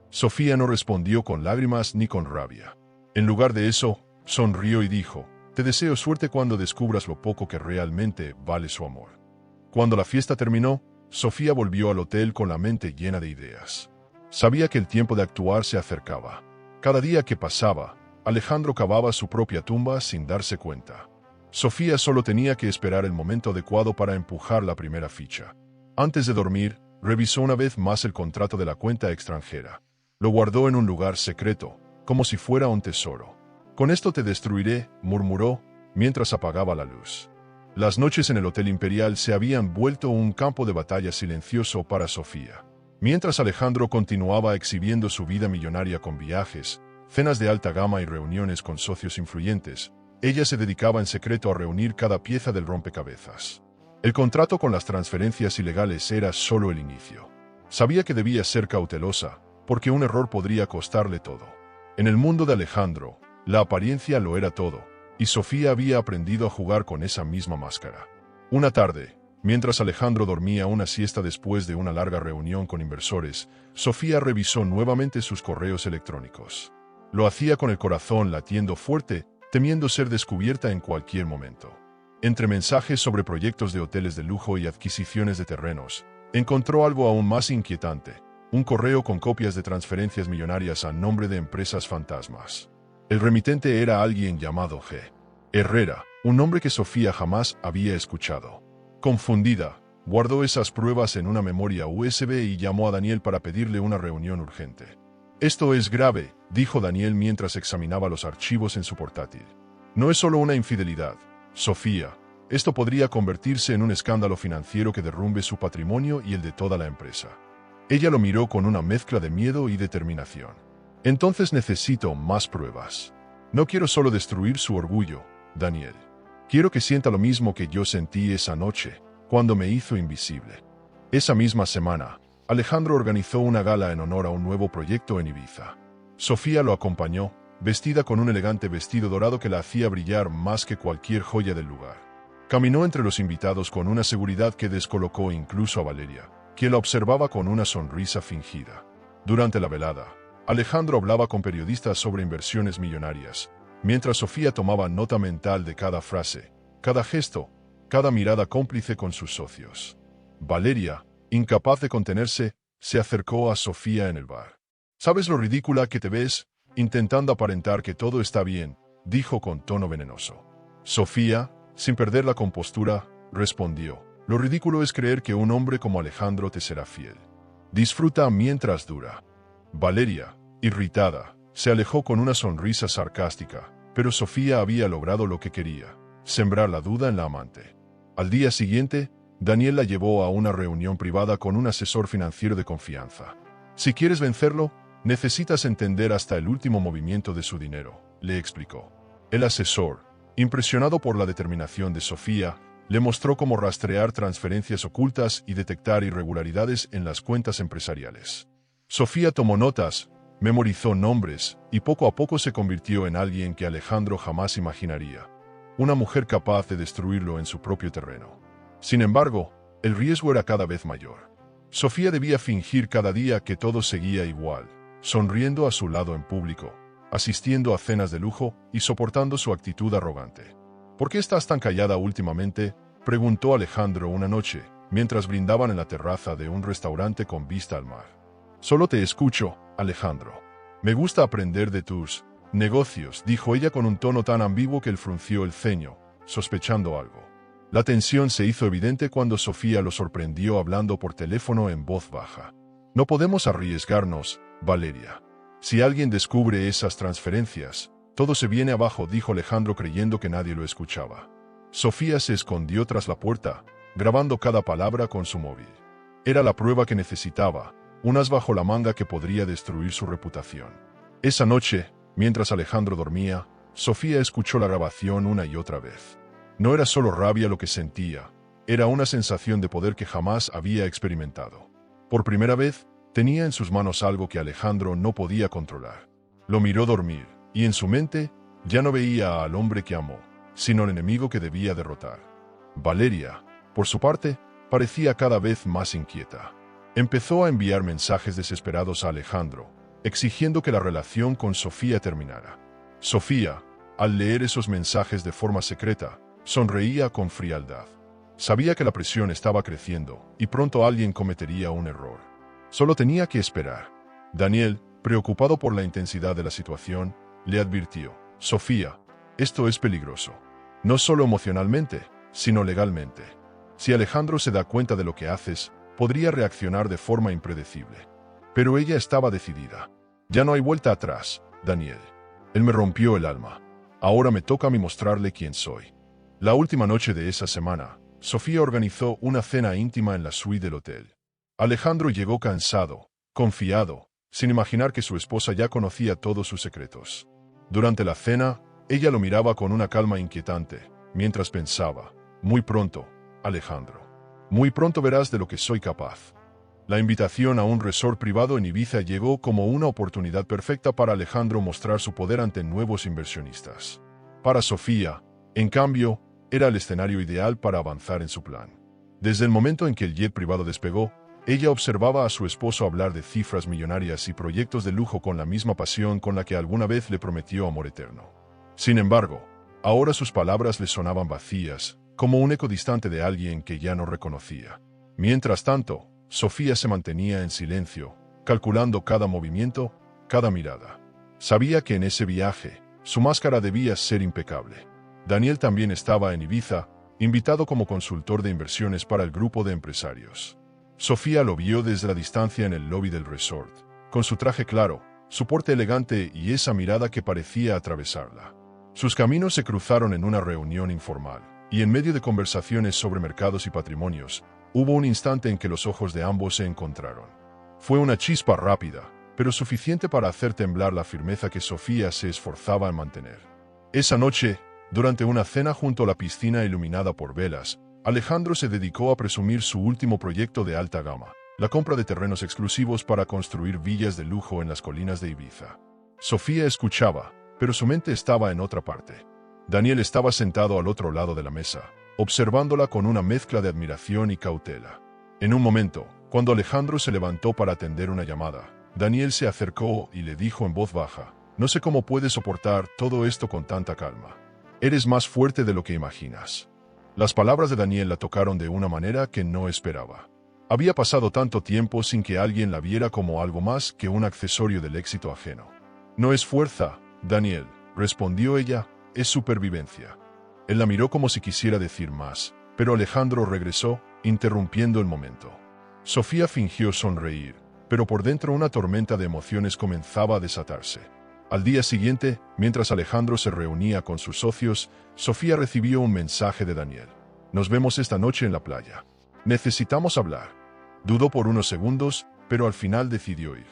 Sofía no respondió con lágrimas ni con rabia. En lugar de eso, sonrió y dijo, te deseo suerte cuando descubras lo poco que realmente vale su amor. Cuando la fiesta terminó, Sofía volvió al hotel con la mente llena de ideas. Sabía que el tiempo de actuar se acercaba. Cada día que pasaba, Alejandro cavaba su propia tumba sin darse cuenta. Sofía solo tenía que esperar el momento adecuado para empujar la primera ficha. Antes de dormir, revisó una vez más el contrato de la cuenta extranjera. Lo guardó en un lugar secreto, como si fuera un tesoro. Con esto te destruiré, murmuró, mientras apagaba la luz. Las noches en el Hotel Imperial se habían vuelto un campo de batalla silencioso para Sofía. Mientras Alejandro continuaba exhibiendo su vida millonaria con viajes, cenas de alta gama y reuniones con socios influyentes, ella se dedicaba en secreto a reunir cada pieza del rompecabezas. El contrato con las transferencias ilegales era solo el inicio. Sabía que debía ser cautelosa, porque un error podría costarle todo. En el mundo de Alejandro, la apariencia lo era todo, y Sofía había aprendido a jugar con esa misma máscara. Una tarde, mientras Alejandro dormía una siesta después de una larga reunión con inversores, Sofía revisó nuevamente sus correos electrónicos. Lo hacía con el corazón latiendo fuerte, temiendo ser descubierta en cualquier momento. Entre mensajes sobre proyectos de hoteles de lujo y adquisiciones de terrenos, encontró algo aún más inquietante: un correo con copias de transferencias millonarias a nombre de empresas fantasmas. El remitente era alguien llamado G. Herrera, un nombre que Sofía jamás había escuchado. Confundida, guardó esas pruebas en una memoria USB y llamó a Daniel para pedirle una reunión urgente. Esto es grave, dijo Daniel mientras examinaba los archivos en su portátil. No es solo una infidelidad, Sofía. Esto podría convertirse en un escándalo financiero que derrumbe su patrimonio y el de toda la empresa. Ella lo miró con una mezcla de miedo y determinación. Entonces necesito más pruebas. No quiero solo destruir su orgullo, Daniel. Quiero que sienta lo mismo que yo sentí esa noche, cuando me hizo invisible. Esa misma semana, Alejandro organizó una gala en honor a un nuevo proyecto en Ibiza. Sofía lo acompañó, vestida con un elegante vestido dorado que la hacía brillar más que cualquier joya del lugar. Caminó entre los invitados con una seguridad que descolocó incluso a Valeria, quien la observaba con una sonrisa fingida. Durante la velada, Alejandro hablaba con periodistas sobre inversiones millonarias, mientras Sofía tomaba nota mental de cada frase, cada gesto, cada mirada cómplice con sus socios. Valeria, incapaz de contenerse, se acercó a Sofía en el bar. «¿Sabes lo ridícula que te ves, intentando aparentar que todo está bien?», dijo con tono venenoso. Sofía, sin perder la compostura, respondió: «Lo ridículo es creer que un hombre como Alejandro te será fiel. Disfruta mientras dura». Valeria, irritada, se alejó con una sonrisa sarcástica, pero Sofía había logrado lo que quería: sembrar la duda en la amante. Al día siguiente, Daniel la llevó a una reunión privada con un asesor financiero de confianza. «Si quieres vencerlo, necesitas entender hasta el último movimiento de su dinero», le explicó. El asesor, impresionado por la determinación de Sofía, le mostró cómo rastrear transferencias ocultas y detectar irregularidades en las cuentas empresariales. Sofía tomó notas, memorizó nombres y poco a poco se convirtió en alguien que Alejandro jamás imaginaría: una mujer capaz de destruirlo en su propio terreno. Sin embargo, el riesgo era cada vez mayor. Sofía debía fingir cada día que todo seguía igual, sonriendo a su lado en público, asistiendo a cenas de lujo y soportando su actitud arrogante. «¿Por qué estás tan callada últimamente?», preguntó Alejandro una noche, mientras brindaban en la terraza de un restaurante con vista al mar. «Solo te escucho, Alejandro. Me gusta aprender de tus negocios», dijo ella con un tono tan ambiguo que él frunció el ceño, sospechando algo. La tensión se hizo evidente cuando Sofía lo sorprendió hablando por teléfono en voz baja. «No podemos arriesgarnos, Valeria. Si alguien descubre esas transferencias, todo se viene abajo», dijo Alejandro creyendo que nadie lo escuchaba. Sofía se escondió tras la puerta, grabando cada palabra con su móvil. Era la prueba que necesitaba, un as bajo la manga que podría destruir su reputación. Esa noche, mientras Alejandro dormía, Sofía escuchó la grabación una y otra vez. No era solo rabia lo que sentía, era una sensación de poder que jamás había experimentado. Por primera vez, tenía en sus manos algo que Alejandro no podía controlar. Lo miró dormir, y en su mente, Ya no veía al hombre que amó, sino al enemigo que debía derrotar. Valeria, por su parte, parecía cada vez más inquieta. Empezó a enviar mensajes desesperados a Alejandro, exigiendo que la relación con Sofía terminara. Sofía, al leer esos mensajes de forma secreta, sonreía con frialdad. Sabía que la presión estaba creciendo y pronto alguien cometería un error. Solo tenía que esperar. Daniel, preocupado por la intensidad de la situación, le advirtió: Sofía, esto es peligroso. No solo emocionalmente, sino legalmente. Si Alejandro se da cuenta de lo que haces, podría reaccionar de forma impredecible. Pero ella estaba decidida. Ya no hay vuelta atrás, Daniel. Él me rompió el alma. Ahora me toca a mí mostrarle quién soy. La última noche de esa semana, Sofía organizó una cena íntima en la suite del hotel. Alejandro llegó cansado, confiado, sin imaginar que su esposa ya conocía todos sus secretos. Durante la cena, ella lo miraba con una calma inquietante, mientras pensaba: muy pronto, Alejandro. Muy pronto verás de lo que soy capaz. La invitación a un resort privado en Ibiza llegó como una oportunidad perfecta para Alejandro mostrar su poder ante nuevos inversionistas. Para Sofía, en cambio, era el escenario ideal para avanzar en su plan. Desde el momento en que el jet privado despegó, ella observaba a su esposo hablar de cifras millonarias y proyectos de lujo con la misma pasión con la que alguna vez le prometió amor eterno. Sin embargo, ahora sus palabras le sonaban vacías, como un eco distante de alguien que ya no reconocía. Mientras tanto, Sofía se mantenía en silencio, calculando cada movimiento, cada mirada. Sabía que en ese viaje, su máscara debía ser impecable. Daniel también estaba en Ibiza, invitado como consultor de inversiones para el grupo de empresarios. Sofía lo vio desde la distancia en el lobby del resort, con su traje claro, su porte elegante y esa mirada que parecía atravesarla. Sus caminos se cruzaron en una reunión informal, y en medio de conversaciones sobre mercados y patrimonios, hubo un instante en que los ojos de ambos se encontraron. Fue una chispa rápida, pero suficiente para hacer temblar la firmeza que Sofía se esforzaba en mantener. Esa noche, durante una cena junto a la piscina iluminada por velas, Alejandro se dedicó a presumir su último proyecto de alta gama, la compra de terrenos exclusivos para construir villas de lujo en las colinas de Ibiza. Sofía escuchaba, pero su mente estaba en otra parte. Daniel estaba sentado al otro lado de la mesa, observándola con una mezcla de admiración y cautela. En un momento, cuando Alejandro se levantó para atender una llamada, Daniel se acercó y le dijo en voz baja: no sé cómo puedes soportar todo esto con tanta calma. Eres más fuerte de lo que imaginas. Las palabras de Daniel la tocaron de una manera que no esperaba. Había pasado tanto tiempo sin que alguien la viera como algo más que un accesorio del éxito ajeno. No es fuerza, Daniel, respondió ella, es supervivencia. Él la miró como si quisiera decir más, pero Alejandro regresó, interrumpiendo el momento. Sofía fingió sonreír, pero por dentro una tormenta de emociones comenzaba a desatarse. Al día siguiente, mientras Alejandro se reunía con sus socios, Sofía recibió un mensaje de Daniel. Nos vemos esta noche en la playa. Necesitamos hablar. Dudó por unos segundos, pero al final decidió ir.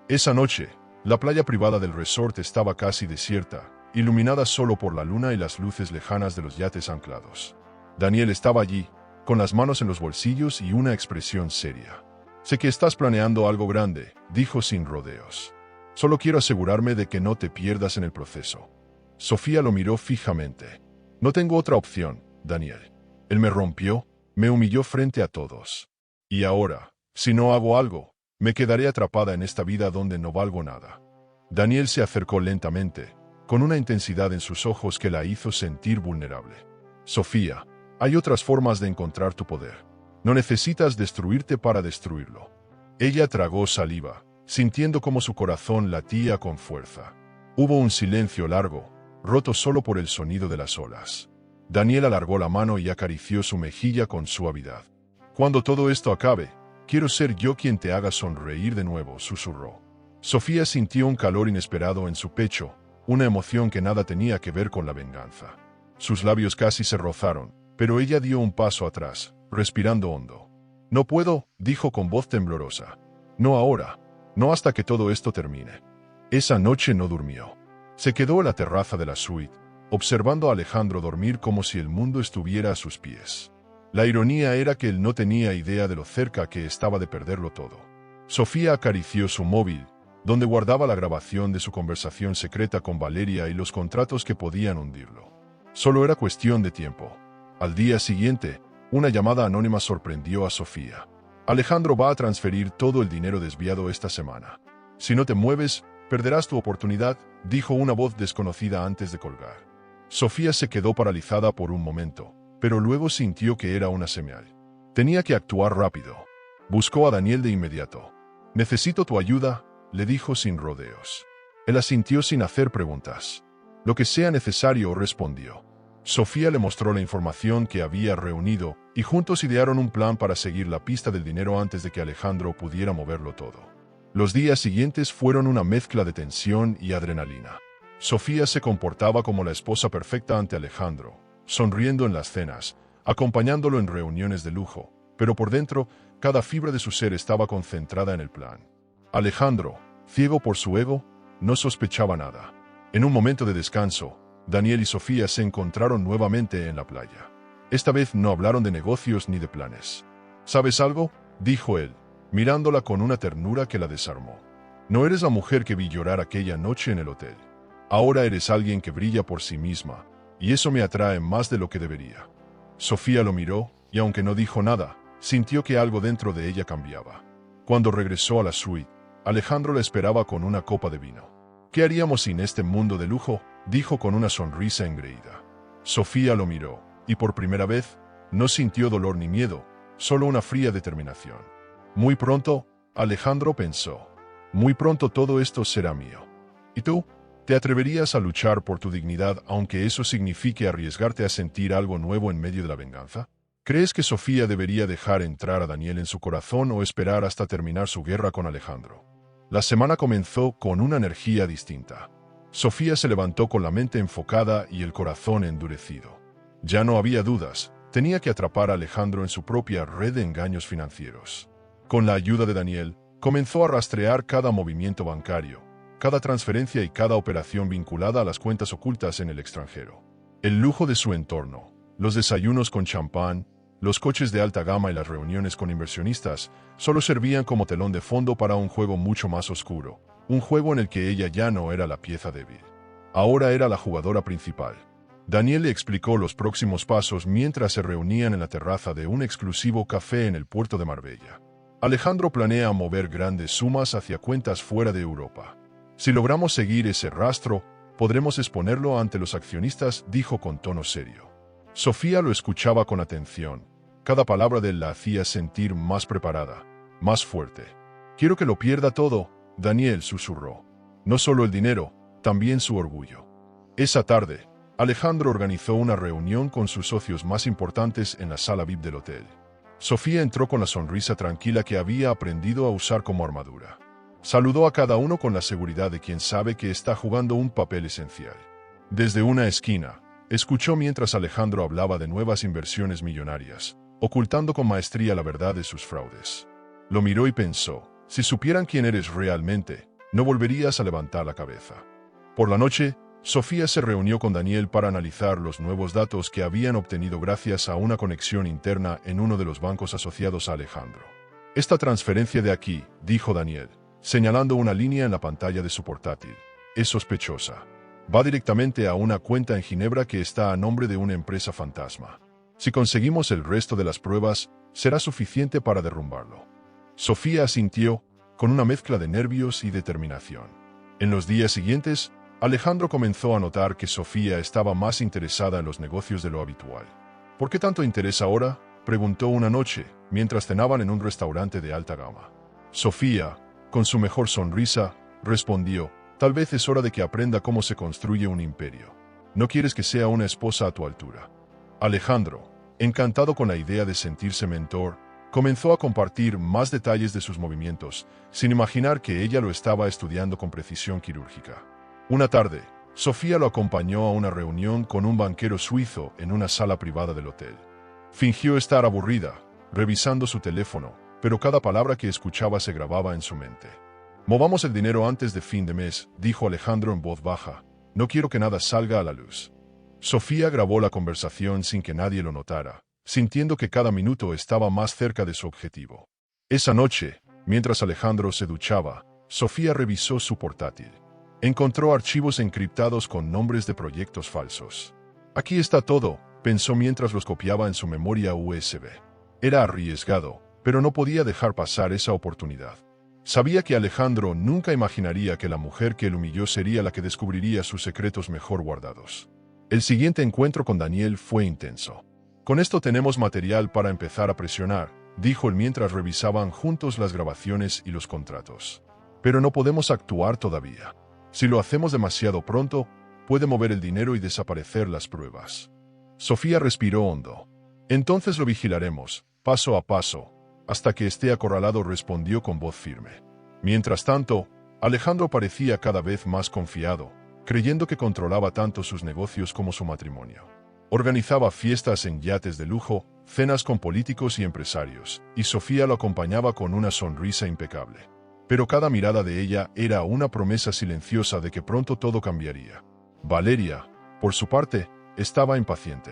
Esa noche, la playa privada del resort estaba casi desierta, iluminada solo por la luna y las luces lejanas de los yates anclados. Daniel estaba allí, con las manos en los bolsillos y una expresión seria. Sé que estás planeando algo grande, dijo sin rodeos. Solo quiero asegurarme de que no te pierdas en el proceso. Sofía lo miró fijamente. No tengo otra opción, Daniel. Él me rompió, me humilló frente a todos. Y ahora, si no hago algo, me quedaré atrapada en esta vida donde no valgo nada. Daniel se acercó lentamente, con una intensidad en sus ojos que la hizo sentir vulnerable. Sofía, hay otras formas de encontrar tu poder. No necesitas destruirte para destruirlo. Ella tragó saliva, sintiendo cómo su corazón latía con fuerza. Hubo un silencio largo, roto solo por el sonido de las olas. Daniel alargó la mano y acarició su mejilla con suavidad. Cuando todo esto acabe, quiero ser yo quien te haga sonreír de nuevo, susurró. Sofía sintió un calor inesperado en su pecho, una emoción que nada tenía que ver con la venganza. Sus labios casi se rozaron, pero ella dio un paso atrás, respirando hondo. No puedo, dijo con voz temblorosa. No ahora, no hasta que todo esto termine. Esa noche no durmió. Se quedó en la terraza de la suite, observando a Alejandro dormir como si el mundo estuviera a sus pies. La ironía era que él no tenía idea de lo cerca que estaba de perderlo todo. Sofía acarició su móvil, donde guardaba la grabación de su conversación secreta con Valeria y los contratos que podían hundirlo. Solo era cuestión de tiempo. Al día siguiente, una llamada anónima sorprendió a Sofía. Alejandro va a transferir todo el dinero desviado esta semana. Si no te mueves, perderás tu oportunidad, dijo una voz desconocida antes de colgar. Sofía se quedó paralizada por un momento, pero luego sintió que era una señal. Tenía que actuar rápido. Buscó a Daniel de inmediato. «Necesito tu ayuda», le dijo sin rodeos. Él asintió sin hacer preguntas. «Lo que sea necesario», respondió. Sofía le mostró la información que había reunido y juntos idearon un plan para seguir la pista del dinero antes de que Alejandro pudiera moverlo todo. Los días siguientes fueron una mezcla de tensión y adrenalina. Sofía se comportaba como la esposa perfecta ante Alejandro, sonriendo en las cenas, acompañándolo en reuniones de lujo, pero por dentro, cada fibra de su ser estaba concentrada en el plan. Alejandro, ciego por su ego, no sospechaba nada. En un momento de descanso, Daniel y Sofía se encontraron nuevamente en la playa. Esta vez no hablaron de negocios ni de planes. «¿Sabes algo?», dijo él, mirándola con una ternura que la desarmó. «No eres la mujer que vi llorar aquella noche en el hotel. Ahora eres alguien que brilla por sí misma, y eso me atrae más de lo que debería». Sofía lo miró, y aunque no dijo nada, sintió que algo dentro de ella cambiaba. Cuando regresó a la suite, Alejandro la esperaba con una copa de vino. «¿Qué haríamos sin este mundo de lujo?», dijo con una sonrisa engreída. Sofía lo miró, y por primera vez, no sintió dolor ni miedo, solo una fría determinación. Muy pronto, Alejandro pensó, muy pronto todo esto será mío. ¿Y tú? ¿Te atreverías a luchar por tu dignidad aunque eso signifique arriesgarte a sentir algo nuevo en medio de la venganza? ¿Crees que Sofía debería dejar entrar a Daniel en su corazón o esperar hasta terminar su guerra con Alejandro? La semana comenzó con una energía distinta. Sofía se levantó con la mente enfocada y el corazón endurecido. Ya no había dudas, tenía que atrapar a Alejandro en su propia red de engaños financieros. Con la ayuda de Daniel, comenzó a rastrear cada movimiento bancario, cada transferencia y cada operación vinculada a las cuentas ocultas en el extranjero. El lujo de su entorno, los desayunos con champán, los coches de alta gama y las reuniones con inversionistas solo servían como telón de fondo para un juego mucho más oscuro, un juego en el que ella ya no era la pieza débil. Ahora era la jugadora principal. Daniel le explicó los próximos pasos mientras se reunían en la terraza de un exclusivo café en el puerto de Marbella. Alejandro planea mover grandes sumas hacia cuentas fuera de Europa. Si logramos seguir ese rastro, podremos exponerlo ante los accionistas, dijo con tono serio. Sofía lo escuchaba con atención. Cada palabra de él la hacía sentir más preparada, más fuerte. «Quiero que lo pierda todo», Daniel susurró. «No solo el dinero, también su orgullo». Esa tarde, Alejandro organizó una reunión con sus socios más importantes en la sala VIP del hotel. Sofía entró con la sonrisa tranquila que había aprendido a usar como armadura. Saludó a cada uno con la seguridad de quien sabe que está jugando un papel esencial. Desde una esquina, escuchó mientras Alejandro hablaba de nuevas inversiones millonarias, ocultando con maestría la verdad de sus fraudes. Lo miró y pensó, si supieran quién eres realmente, no volverías a levantar la cabeza. Por la noche, Sofía se reunió con Daniel para analizar los nuevos datos que habían obtenido gracias a una conexión interna en uno de los bancos asociados a Alejandro. «Esta transferencia de aquí», dijo Daniel, señalando una línea en la pantalla de su portátil, «es sospechosa. Va directamente a una cuenta en Ginebra que está a nombre de una empresa fantasma. Si conseguimos el resto de las pruebas, será suficiente para derrumbarlo». Sofía asintió, con una mezcla de nervios y determinación. En los días siguientes, Alejandro comenzó a notar que Sofía estaba más interesada en los negocios de lo habitual. «¿Por qué tanto interés ahora?», preguntó una noche, mientras cenaban en un restaurante de alta gama. Sofía, con su mejor sonrisa, respondió, «Tal vez es hora de que aprenda cómo se construye un imperio. ¿No quieres que sea una esposa a tu altura?». Alejandro, encantado con la idea de sentirse mentor, comenzó a compartir más detalles de sus movimientos, sin imaginar que ella lo estaba estudiando con precisión quirúrgica. Una tarde, Sofía lo acompañó a una reunión con un banquero suizo en una sala privada del hotel. Fingió estar aburrida, revisando su teléfono, pero cada palabra que escuchaba se grababa en su mente. «Movamos el dinero antes de fin de mes», dijo Alejandro en voz baja. «No quiero que nada salga a la luz». Sofía grabó la conversación sin que nadie lo notara, sintiendo que cada minuto estaba más cerca de su objetivo. Esa noche, mientras Alejandro se duchaba, Sofía revisó su portátil. Encontró archivos encriptados con nombres de proyectos falsos. Aquí está todo, pensó mientras los copiaba en su memoria USB. Era arriesgado, pero no podía dejar pasar esa oportunidad. Sabía que Alejandro nunca imaginaría que la mujer que él humilló sería la que descubriría sus secretos mejor guardados. El siguiente encuentro con Daniel fue intenso. Con esto tenemos material para empezar a presionar, dijo él mientras revisaban juntos las grabaciones y los contratos. Pero no podemos actuar todavía. Si lo hacemos demasiado pronto, puede mover el dinero y desaparecer las pruebas. Sofía respiró hondo. Entonces lo vigilaremos, paso a paso, hasta que esté acorralado, respondió con voz firme. Mientras tanto, Alejandro parecía cada vez más confiado, creyendo que controlaba tanto sus negocios como su matrimonio. Organizaba fiestas en yates de lujo, cenas con políticos y empresarios, y Sofía lo acompañaba con una sonrisa impecable. Pero cada mirada de ella era una promesa silenciosa de que pronto todo cambiaría. Valeria, por su parte, estaba impaciente.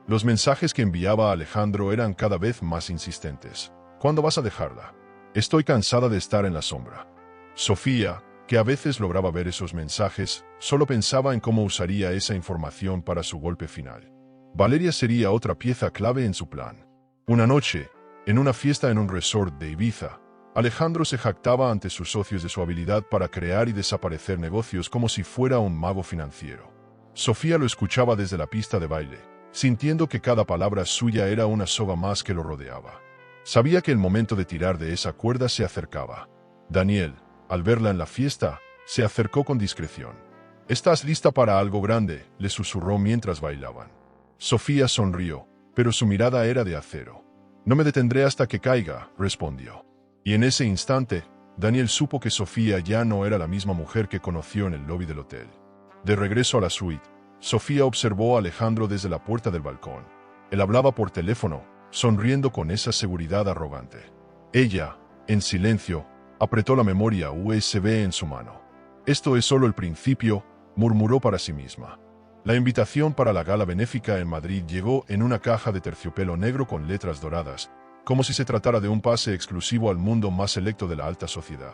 Los mensajes que enviaba a Alejandro eran cada vez más insistentes. ¿Cuándo vas a dejarla? Estoy cansada de estar en la sombra. Sofía, que a veces lograba ver esos mensajes, solo pensaba en cómo usaría esa información para su golpe final. Valeria sería otra pieza clave en su plan. Una noche, en una fiesta en un resort de Ibiza, Alejandro se jactaba ante sus socios de su habilidad para crear y desaparecer negocios como si fuera un mago financiero. Sofía lo escuchaba desde la pista de baile, sintiendo que cada palabra suya era una soga más que lo rodeaba. Sabía que el momento de tirar de esa cuerda se acercaba. Daniel, al verla en la fiesta, se acercó con discreción. «¿Estás lista para algo grande?», le susurró mientras bailaban. Sofía sonrió, pero su mirada era de acero. «No me detendré hasta que caiga», respondió. Y en ese instante, Daniel supo que Sofía ya no era la misma mujer que conoció en el lobby del hotel. De regreso a la suite, Sofía observó a Alejandro desde la puerta del balcón. Él hablaba por teléfono, sonriendo con esa seguridad arrogante. Ella, en silencio, apretó la memoria USB en su mano. «Esto es solo el principio», murmuró para sí misma. La invitación para la gala benéfica en Madrid llegó en una caja de terciopelo negro con letras doradas, como si se tratara de un pase exclusivo al mundo más selecto de la alta sociedad.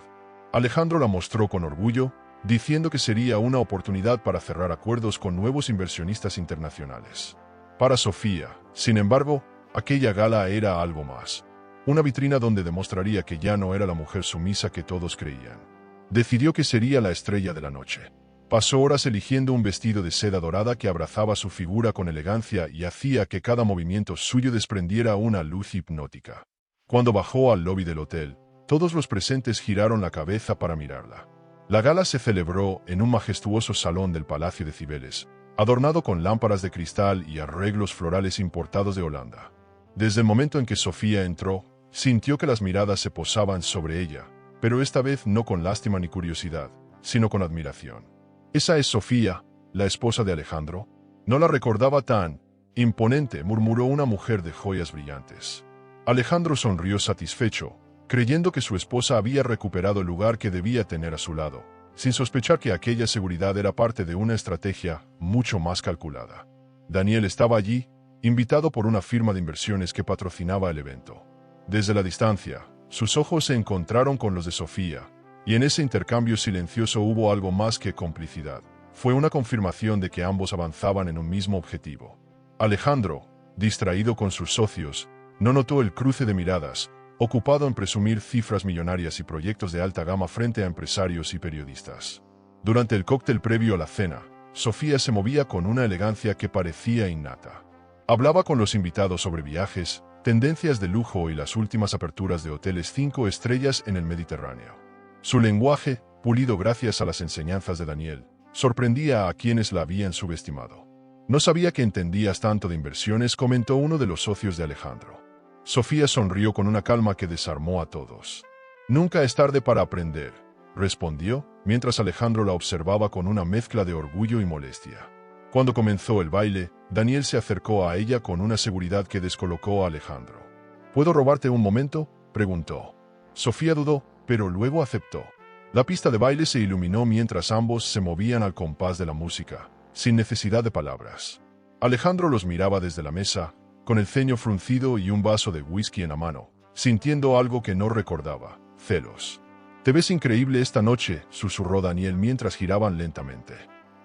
Alejandro la mostró con orgullo, diciendo que sería una oportunidad para cerrar acuerdos con nuevos inversionistas internacionales. Para Sofía, sin embargo, aquella gala era algo más. Una vitrina donde demostraría que ya no era la mujer sumisa que todos creían. Decidió que sería la estrella de la noche. Pasó horas eligiendo un vestido de seda dorada que abrazaba su figura con elegancia y hacía que cada movimiento suyo desprendiera una luz hipnótica. Cuando bajó al lobby del hotel, todos los presentes giraron la cabeza para mirarla. La gala se celebró en un majestuoso salón del Palacio de Cibeles, adornado con lámparas de cristal y arreglos florales importados de Holanda. Desde el momento en que Sofía entró, sintió que las miradas se posaban sobre ella, pero esta vez no con lástima ni curiosidad, sino con admiración. «¿Esa es Sofía, la esposa de Alejandro?» «No la recordaba tan imponente», murmuró una mujer de joyas brillantes. Alejandro sonrió satisfecho, creyendo que su esposa había recuperado el lugar que debía tener a su lado, sin sospechar que aquella seguridad era parte de una estrategia mucho más calculada. Daniel estaba allí, invitado por una firma de inversiones que patrocinaba el evento. Desde la distancia, sus ojos se encontraron con los de Sofía, y en ese intercambio silencioso hubo algo más que complicidad. Fue una confirmación de que ambos avanzaban en un mismo objetivo. Alejandro, distraído con sus socios, no notó el cruce de miradas, ocupado en presumir cifras millonarias y proyectos de alta gama frente a empresarios y periodistas. Durante el cóctel previo a la cena, Sofía se movía con una elegancia que parecía innata. Hablaba con los invitados sobre viajes, tendencias de lujo y las últimas aperturas de hoteles 5 estrellas en el Mediterráneo. Su lenguaje, pulido gracias a las enseñanzas de Daniel, sorprendía a quienes la habían subestimado. «No sabía que entendías tanto de inversiones», comentó uno de los socios de Alejandro. Sofía sonrió con una calma que desarmó a todos. «Nunca es tarde para aprender», respondió, mientras Alejandro la observaba con una mezcla de orgullo y molestia. Cuando comenzó el baile, Daniel se acercó a ella con una seguridad que descolocó a Alejandro. «¿Puedo robarte un momento?», preguntó. Sofía dudó, pero luego aceptó. La pista de baile se iluminó mientras ambos se movían al compás de la música, sin necesidad de palabras. Alejandro los miraba desde la mesa, con el ceño fruncido y un vaso de whisky en la mano, sintiendo algo que no recordaba: celos. «Te ves increíble esta noche», susurró Daniel mientras giraban lentamente.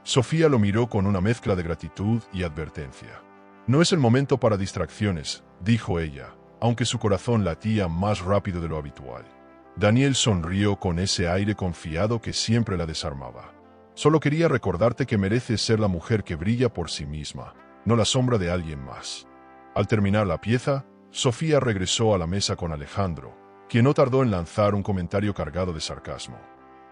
Sofía lo miró con una mezcla de gratitud y advertencia. «No es el momento para distracciones», dijo ella, aunque su corazón latía más rápido de lo habitual. Daniel sonrió con ese aire confiado que siempre la desarmaba. «Solo quería recordarte que mereces ser la mujer que brilla por sí misma, no la sombra de alguien más». Al terminar la pieza, Sofía regresó a la mesa con Alejandro, quien no tardó en lanzar un comentario cargado de sarcasmo.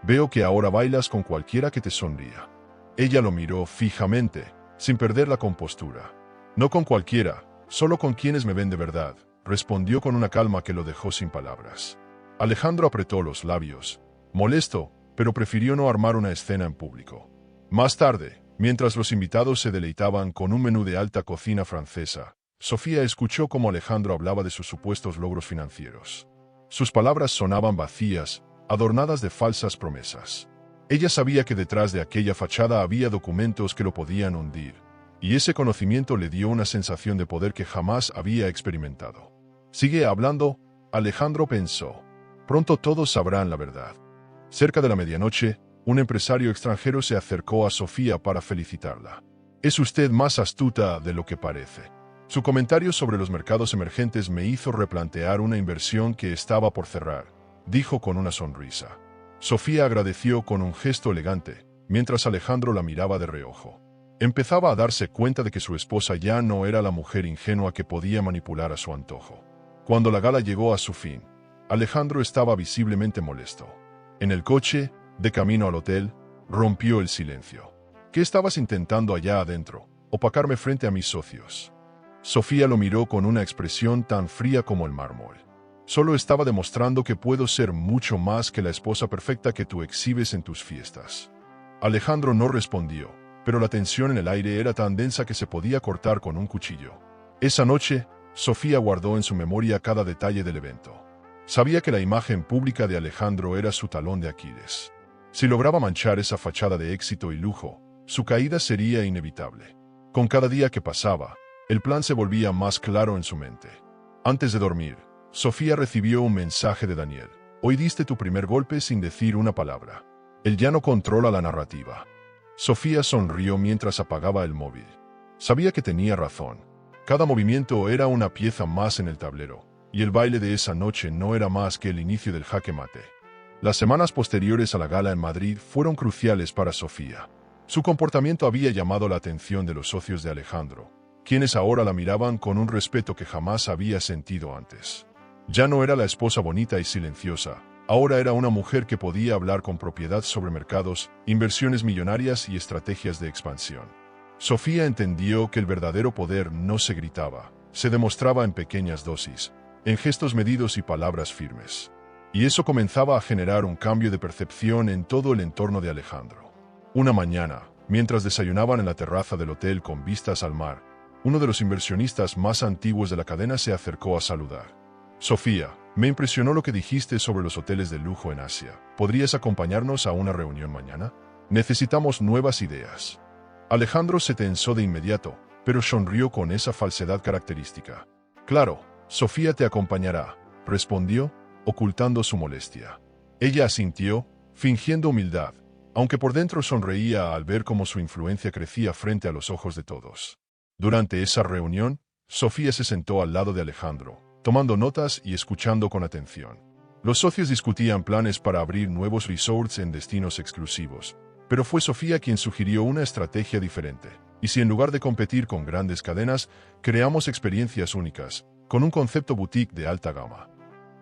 «Veo que ahora bailas con cualquiera que te sonría». Ella lo miró fijamente, sin perder la compostura. «No con cualquiera, solo con quienes me ven de verdad», respondió con una calma que lo dejó sin palabras. Alejandro apretó los labios, molesto, pero prefirió no armar una escena en público. Más tarde, mientras los invitados se deleitaban con un menú de alta cocina francesa, Sofía escuchó cómo Alejandro hablaba de sus supuestos logros financieros. Sus palabras sonaban vacías, adornadas de falsas promesas. Ella sabía que detrás de aquella fachada había documentos que lo podían hundir, y ese conocimiento le dio una sensación de poder que jamás había experimentado. «Sigue hablando», Alejandro pensó. «Pronto todos sabrán la verdad». Cerca de la medianoche, un empresario extranjero se acercó a Sofía para felicitarla. «Es usted más astuta de lo que parece». Su comentario sobre los mercados emergentes me hizo replantear una inversión que estaba por cerrar, dijo con una sonrisa. Sofía agradeció con un gesto elegante, mientras Alejandro la miraba de reojo. Empezaba a darse cuenta de que su esposa ya no era la mujer ingenua que podía manipular a su antojo. Cuando la gala llegó a su fin, Alejandro estaba visiblemente molesto. En el coche, de camino al hotel, rompió el silencio. «¿Qué estabas intentando allá adentro? Opacarme frente a mis socios». Sofía lo miró con una expresión tan fría como el mármol. «Solo estaba demostrando que puedo ser mucho más que la esposa perfecta que tú exhibes en tus fiestas». Alejandro no respondió, pero la tensión en el aire era tan densa que se podía cortar con un cuchillo. Esa noche, Sofía guardó en su memoria cada detalle del evento. Sabía que la imagen pública de Alejandro era su talón de Aquiles. Si lograba manchar esa fachada de éxito y lujo, su caída sería inevitable. Con cada día que pasaba, el plan se volvía más claro en su mente. Antes de dormir, Sofía recibió un mensaje de Daniel. «Hoy diste tu primer golpe sin decir una palabra». Él ya no controla la narrativa. Sofía sonrió mientras apagaba el móvil. Sabía que tenía razón. Cada movimiento era una pieza más en el tablero, y el baile de esa noche no era más que el inicio del jaque mate. Las semanas posteriores a la gala en Madrid fueron cruciales para Sofía. Su comportamiento había llamado la atención de los socios de Alejandro, quienes ahora la miraban con un respeto que jamás había sentido antes. Ya no era la esposa bonita y silenciosa, ahora era una mujer que podía hablar con propiedad sobre mercados, inversiones millonarias y estrategias de expansión. Sofía entendió que el verdadero poder no se gritaba, se demostraba en pequeñas dosis, en gestos medidos y palabras firmes. Y eso comenzaba a generar un cambio de percepción en todo el entorno de Alejandro. Una mañana, mientras desayunaban en la terraza del hotel con vistas al mar, uno de los inversionistas más antiguos de la cadena se acercó a saludar. «Sofía, me impresionó lo que dijiste sobre los hoteles de lujo en Asia. ¿Podrías acompañarnos a una reunión mañana? Necesitamos nuevas ideas». Alejandro se tensó de inmediato, pero sonrió con esa falsedad característica. «Claro, Sofía te acompañará», respondió, ocultando su molestia. Ella asintió, fingiendo humildad, aunque por dentro sonreía al ver cómo su influencia crecía frente a los ojos de todos. Durante esa reunión, Sofía se sentó al lado de Alejandro, tomando notas y escuchando con atención. Los socios discutían planes para abrir nuevos resorts en destinos exclusivos, pero fue Sofía quien sugirió una estrategia diferente. ¿Y si en lugar de competir con grandes cadenas, creamos experiencias únicas, con un concepto boutique de alta gama?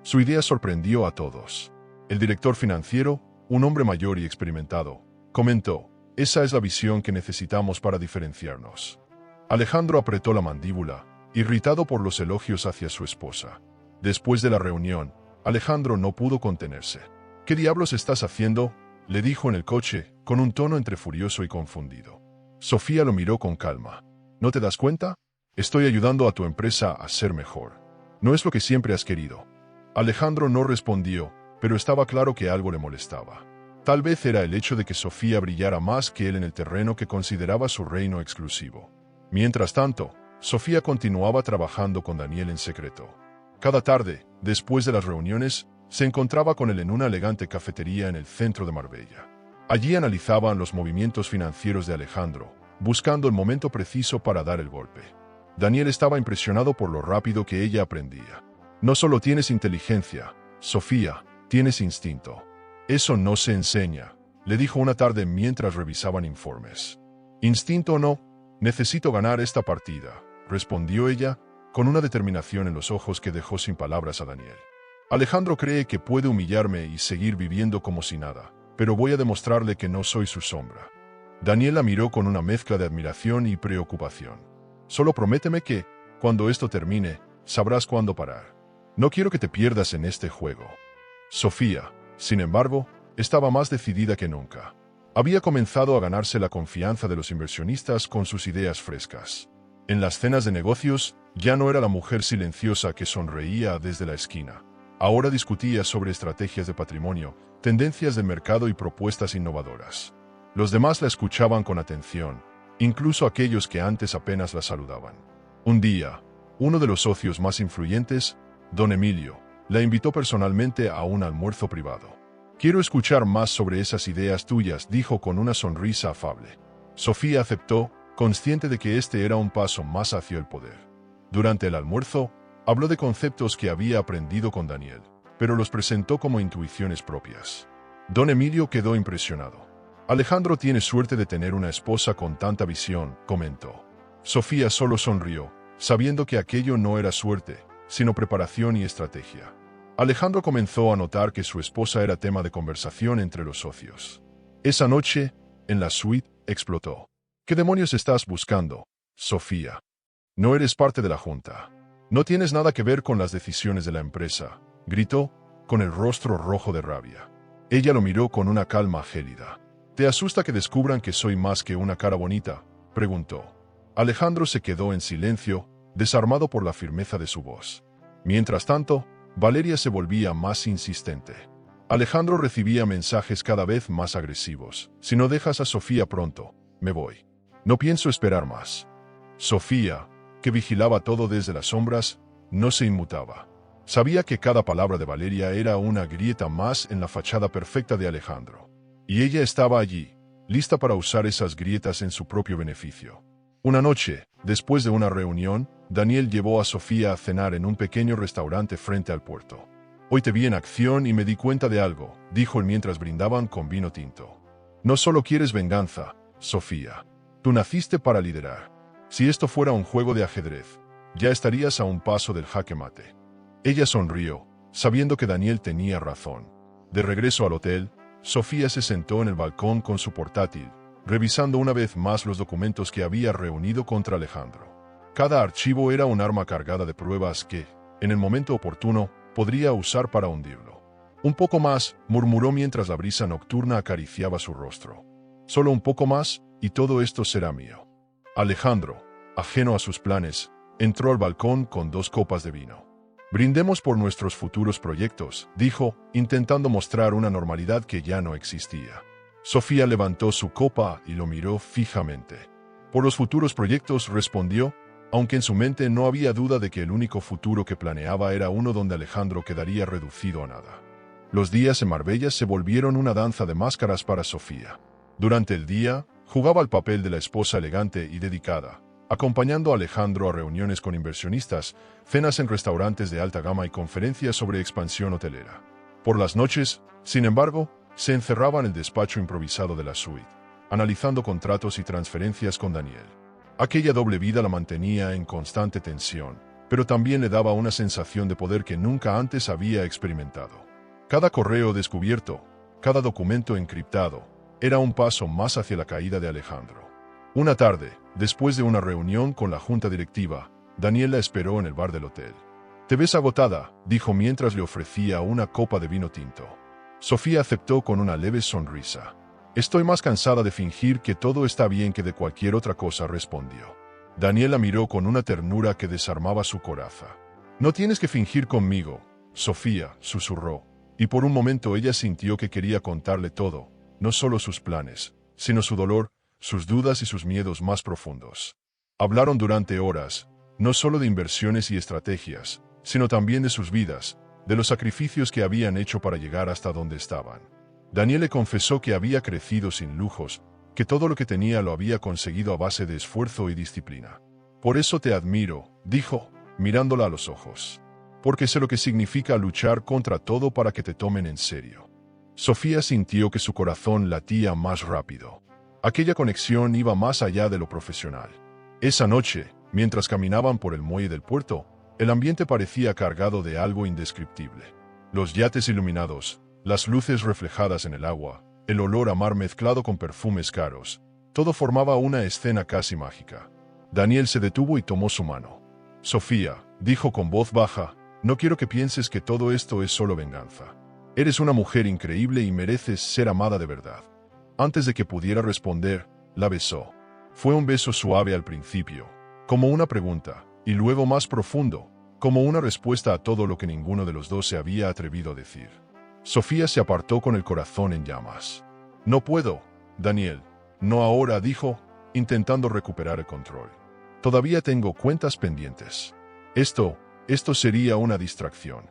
Su idea sorprendió a todos. El director financiero, un hombre mayor y experimentado, comentó: «Esa es la visión que necesitamos para diferenciarnos». Alejandro apretó la mandíbula, irritado por los elogios hacia su esposa. Después de la reunión, Alejandro no pudo contenerse. «¿Qué diablos estás haciendo?», le dijo en el coche, con un tono entre furioso y confundido. Sofía lo miró con calma. «¿No te das cuenta? Estoy ayudando a tu empresa a ser mejor. ¿No es lo que siempre has querido?». Alejandro no respondió, pero estaba claro que algo le molestaba. Tal vez era el hecho de que Sofía brillara más que él en el terreno que consideraba su reino exclusivo. Mientras tanto, Sofía continuaba trabajando con Daniel en secreto. Cada tarde, después de las reuniones, se encontraba con él en una elegante cafetería en el centro de Marbella. Allí analizaban los movimientos financieros de Alejandro, buscando el momento preciso para dar el golpe. Daniel estaba impresionado por lo rápido que ella aprendía. No solo tienes inteligencia, Sofía, tienes instinto. Eso no se enseña, le dijo una tarde mientras revisaban informes. Instinto o no, necesito ganar esta partida, respondió ella, con una determinación en los ojos que dejó sin palabras a Daniel. Alejandro cree que puede humillarme y seguir viviendo como si nada, pero voy a demostrarle que no soy su sombra. Daniel la miró con una mezcla de admiración y preocupación. Solo prométeme que, cuando esto termine, sabrás cuándo parar. No quiero que te pierdas en este juego. Sofía, sin embargo, estaba más decidida que nunca. Había comenzado a ganarse la confianza de los inversionistas con sus ideas frescas. En las cenas de negocios, ya no era la mujer silenciosa que sonreía desde la esquina. Ahora discutía sobre estrategias de patrimonio, tendencias de mercado y propuestas innovadoras. Los demás la escuchaban con atención, incluso aquellos que antes apenas la saludaban. Un día, uno de los socios más influyentes, don Emilio, la invitó personalmente a un almuerzo privado. Quiero escuchar más sobre esas ideas tuyas, dijo con una sonrisa afable. Sofía aceptó, consciente de que este era un paso más hacia el poder. Durante el almuerzo, habló de conceptos que había aprendido con Daniel, pero los presentó como intuiciones propias. Don Emilio quedó impresionado. Alejandro tiene suerte de tener una esposa con tanta visión, comentó. Sofía solo sonrió, sabiendo que aquello no era suerte, sino preparación y estrategia. Alejandro comenzó a notar que su esposa era tema de conversación entre los socios. Esa noche, en la suite, explotó. ¿Qué demonios estás buscando, Sofía? No eres parte de la junta. No tienes nada que ver con las decisiones de la empresa, gritó, con el rostro rojo de rabia. Ella lo miró con una calma gélida. ¿Te asusta que descubran que soy más que una cara bonita?, preguntó. Alejandro se quedó en silencio, desarmado por la firmeza de su voz. Mientras tanto, Valeria se volvía más insistente. Alejandro recibía mensajes cada vez más agresivos. Si no dejas a Sofía pronto, me voy. No pienso esperar más. Sofía, que vigilaba todo desde las sombras, no se inmutaba. Sabía que cada palabra de Valeria era una grieta más en la fachada perfecta de Alejandro. Y ella estaba allí, lista para usar esas grietas en su propio beneficio. Una noche, después de una reunión, Daniel llevó a Sofía a cenar en un pequeño restaurante frente al puerto. Hoy te vi en acción y me di cuenta de algo, dijo él mientras brindaban con vino tinto. No solo quieres venganza, Sofía. Tú naciste para liderar. Si esto fuera un juego de ajedrez, ya estarías a un paso del jaque mate. Ella sonrió, sabiendo que Daniel tenía razón. De regreso al hotel, Sofía se sentó en el balcón con su portátil, revisando una vez más los documentos que había reunido contra Alejandro. Cada archivo era un arma cargada de pruebas que, en el momento oportuno, podría usar para hundirlo. Un poco más, murmuró mientras la brisa nocturna acariciaba su rostro. Solo un poco más, y todo esto será mío. Alejandro, ajeno a sus planes, entró al balcón con 2 copas de vino. Brindemos por nuestros futuros proyectos, dijo, intentando mostrar una normalidad que ya no existía. Sofía levantó su copa y lo miró fijamente. Por los futuros proyectos, respondió, aunque en su mente no había duda de que el único futuro que planeaba era uno donde Alejandro quedaría reducido a nada. Los días en Marbella se volvieron una danza de máscaras para Sofía. Durante el día, jugaba el papel de la esposa elegante y dedicada, acompañando a Alejandro a reuniones con inversionistas, cenas en restaurantes de alta gama y conferencias sobre expansión hotelera. Por las noches, sin embargo, se encerraba en el despacho improvisado de la suite, analizando contratos y transferencias con Daniel. Aquella doble vida la mantenía en constante tensión, pero también le daba una sensación de poder que nunca antes había experimentado. Cada correo descubierto, cada documento encriptado, era un paso más hacia la caída de Alejandro. Una tarde, después de una reunión con la junta directiva, Daniel la esperó en el bar del hotel. «Te ves agotada», dijo mientras le ofrecía una copa de vino tinto. Sofía aceptó con una leve sonrisa. «Estoy más cansada de fingir que todo está bien que de cualquier otra cosa», respondió. Daniel la miró con una ternura que desarmaba su coraza. «No tienes que fingir conmigo, Sofía», susurró, y por un momento ella sintió que quería contarle todo, no solo sus planes, sino su dolor, sus dudas y sus miedos más profundos. Hablaron durante horas, no solo de inversiones y estrategias, sino también de sus vidas, de los sacrificios que habían hecho para llegar hasta donde estaban. Daniel le confesó que había crecido sin lujos, que todo lo que tenía lo había conseguido a base de esfuerzo y disciplina. Por eso te admiro, dijo, mirándola a los ojos. Porque sé lo que significa luchar contra todo para que te tomen en serio. Sofía sintió que su corazón latía más rápido. Aquella conexión iba más allá de lo profesional. Esa noche, mientras caminaban por el muelle del puerto, el ambiente parecía cargado de algo indescriptible. Los yates iluminados, las luces reflejadas en el agua, el olor a mar mezclado con perfumes caros, todo formaba una escena casi mágica. Daniel se detuvo y tomó su mano. Sofía, dijo con voz baja, no quiero que pienses que todo esto es solo venganza. Eres una mujer increíble y mereces ser amada de verdad. Antes de que pudiera responder, la besó. Fue un beso suave al principio, como una pregunta, y luego más profundo, como una respuesta a todo lo que ninguno de los dos se había atrevido a decir. Sofía se apartó con el corazón en llamas. No puedo, Daniel. No ahora, dijo, intentando recuperar el control. Todavía tengo cuentas pendientes. Esto sería una distracción.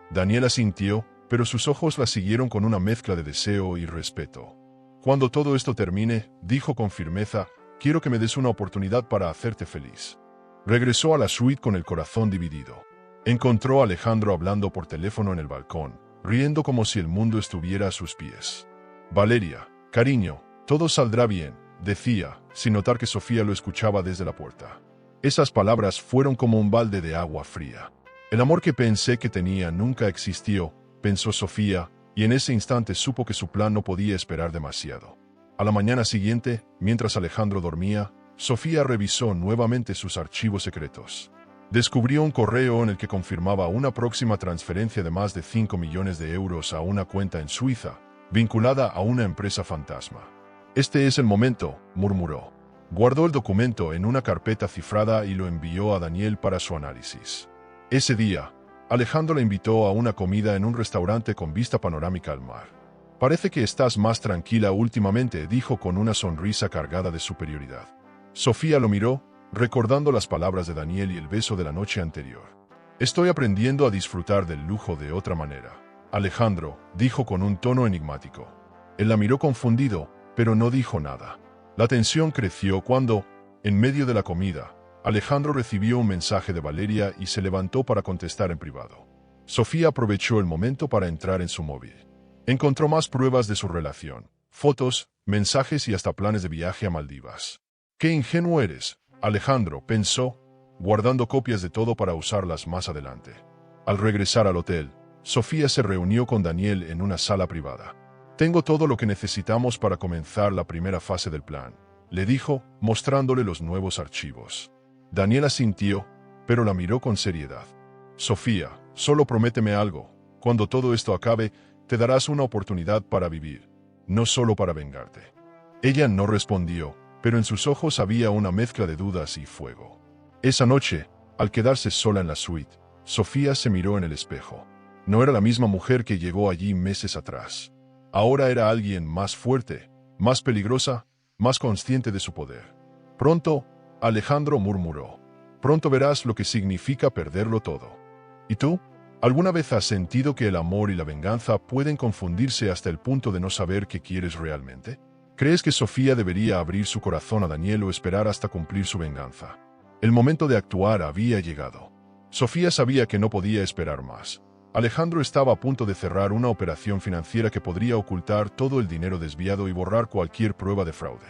Daniel asintió, pero sus ojos la siguieron con una mezcla de deseo y respeto. Cuando todo esto termine, dijo con firmeza, quiero que me des una oportunidad para hacerte feliz. Regresó a la suite con el corazón dividido. Encontró a Alejandro hablando por teléfono en el balcón, riendo como si el mundo estuviera a sus pies. Valeria, cariño, todo saldrá bien, decía, sin notar que Sofía lo escuchaba desde la puerta. Esas palabras fueron como un balde de agua fría. El amor que pensé que tenía nunca existió, pensó Sofía, y en ese instante supo que su plan no podía esperar demasiado. A la mañana siguiente, mientras Alejandro dormía, Sofía revisó nuevamente sus archivos secretos. Descubrió un correo en el que confirmaba una próxima transferencia de más de 5 millones de euros a una cuenta en Suiza, vinculada a una empresa fantasma. Este es el momento, murmuró. Guardó el documento en una carpeta cifrada y lo envió a Daniel para su análisis. Ese día, Alejandro la invitó a una comida en un restaurante con vista panorámica al mar. Parece que estás más tranquila últimamente, dijo con una sonrisa cargada de superioridad. Sofía lo miró, recordando las palabras de Daniel y el beso de la noche anterior. Estoy aprendiendo a disfrutar del lujo de otra manera. Alejandro, dijo con un tono enigmático. Él la miró confundido, pero no dijo nada. La tensión creció cuando, en medio de la comida, Alejandro recibió un mensaje de Valeria y se levantó para contestar en privado. Sofía aprovechó el momento para entrar en su móvil. Encontró más pruebas de su relación, fotos, mensajes y hasta planes de viaje a Maldivas. ¡Qué ingenuo eres!, Alejandro pensó, guardando copias de todo para usarlas más adelante. Al regresar al hotel, Sofía se reunió con Daniel en una sala privada. Tengo todo lo que necesitamos para comenzar la primera fase del plan, le dijo, mostrándole los nuevos archivos. Daniel asintió, pero la miró con seriedad. Sofía, solo prométeme algo. Cuando todo esto acabe, te darás una oportunidad para vivir, no solo para vengarte. Ella no respondió, pero en sus ojos había una mezcla de dudas y fuego. Esa noche, al quedarse sola en la suite, Sofía se miró en el espejo. No era la misma mujer que llegó allí meses atrás. Ahora era alguien más fuerte, más peligrosa, más consciente de su poder. Pronto, Alejandro murmuró. Pronto verás lo que significa perderlo todo. ¿Y tú? ¿Alguna vez has sentido que el amor y la venganza pueden confundirse hasta el punto de no saber qué quieres realmente? ¿Crees que Sofía debería abrir su corazón a Daniel o esperar hasta cumplir su venganza? El momento de actuar había llegado. Sofía sabía que no podía esperar más. Alejandro estaba a punto de cerrar una operación financiera que podría ocultar todo el dinero desviado y borrar cualquier prueba de fraude.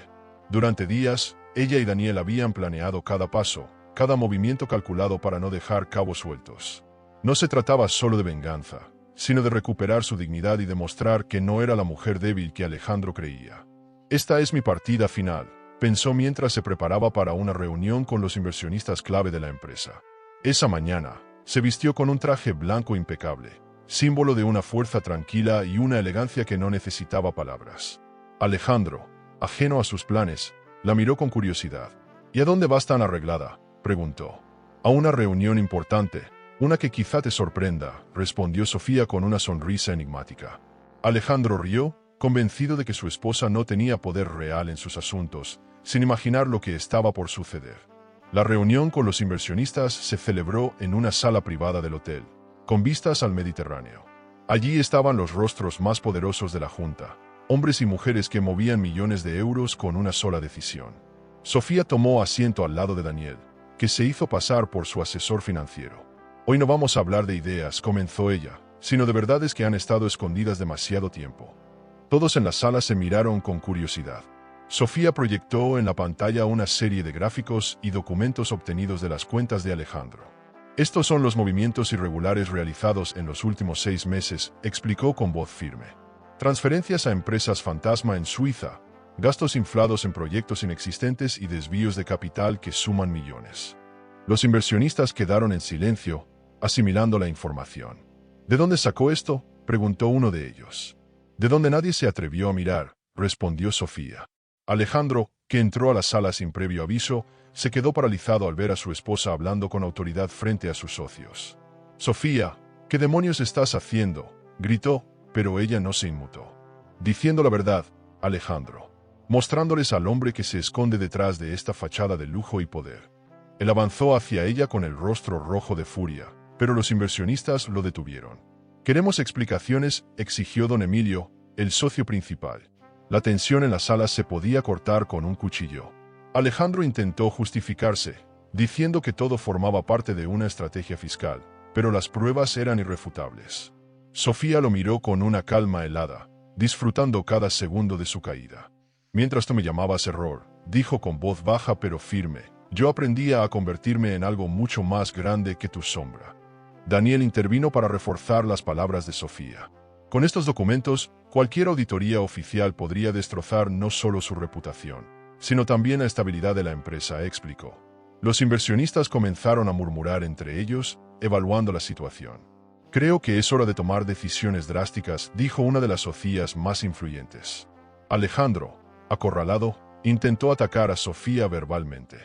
Durante días, ella y Daniel habían planeado cada paso, cada movimiento calculado para no dejar cabos sueltos. No se trataba solo de venganza, sino de recuperar su dignidad y demostrar que no era la mujer débil que Alejandro creía. Esta es mi partida final, pensó mientras se preparaba para una reunión con los inversionistas clave de la empresa. Esa mañana, se vistió con un traje blanco impecable, símbolo de una fuerza tranquila y una elegancia que no necesitaba palabras. Alejandro, ajeno a sus planes, la miró con curiosidad. ¿Y a dónde vas tan arreglada?, preguntó. A una reunión importante, una que quizá te sorprenda, respondió Sofía con una sonrisa enigmática. Alejandro rió, convencido de que su esposa no tenía poder real en sus asuntos, sin imaginar lo que estaba por suceder. La reunión con los inversionistas se celebró en una sala privada del hotel, con vistas al Mediterráneo. Allí estaban los rostros más poderosos de la Junta, hombres y mujeres que movían millones de euros con una sola decisión. Sofía tomó asiento al lado de Daniel, que se hizo pasar por su asesor financiero. Hoy no vamos a hablar de ideas, comenzó ella, sino de verdades que han estado escondidas demasiado tiempo. Todos en la sala se miraron con curiosidad. Sofía proyectó en la pantalla una serie de gráficos y documentos obtenidos de las cuentas de Alejandro. Estos son los movimientos irregulares realizados en los últimos 6 meses, explicó con voz firme. Transferencias a empresas fantasma en Suiza, gastos inflados en proyectos inexistentes y desvíos de capital que suman millones. Los inversionistas quedaron en silencio, asimilando la información. ¿De dónde sacó esto?, preguntó uno de ellos. De donde nadie se atrevió a mirar, respondió Sofía. Alejandro, que entró a la sala sin previo aviso, se quedó paralizado al ver a su esposa hablando con autoridad frente a sus socios. Sofía, ¿qué demonios estás haciendo?, gritó, pero ella no se inmutó. Diciendo la verdad, Alejandro, mostrándoles al hombre que se esconde detrás de esta fachada de lujo y poder. Él avanzó hacia ella con el rostro rojo de furia, pero los inversionistas lo detuvieron. Queremos explicaciones, exigió don Emilio, el socio principal. La tensión en la sala se podía cortar con un cuchillo. Alejandro intentó justificarse, diciendo que todo formaba parte de una estrategia fiscal, pero las pruebas eran irrefutables. Sofía lo miró con una calma helada, disfrutando cada segundo de su caída. Mientras tú me llamabas error, dijo con voz baja pero firme, yo aprendía a convertirme en algo mucho más grande que tu sombra. Daniel intervino para reforzar las palabras de Sofía. Con estos documentos, cualquier auditoría oficial podría destrozar no solo su reputación, sino también la estabilidad de la empresa, explicó. Los inversionistas comenzaron a murmurar entre ellos, evaluando la situación. Creo que es hora de tomar decisiones drásticas, dijo una de las socias más influyentes. Alejandro, acorralado, intentó atacar a Sofía verbalmente.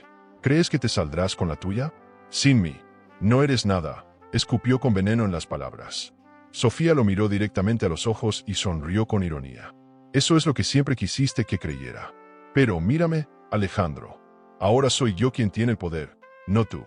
¿Crees que te saldrás con la tuya? Sin mí, no eres nada, escupió con veneno en las palabras. Sofía lo miró directamente a los ojos y sonrió con ironía. Eso es lo que siempre quisiste que creyera. Pero mírame, Alejandro. Ahora soy yo quien tiene el poder, no tú.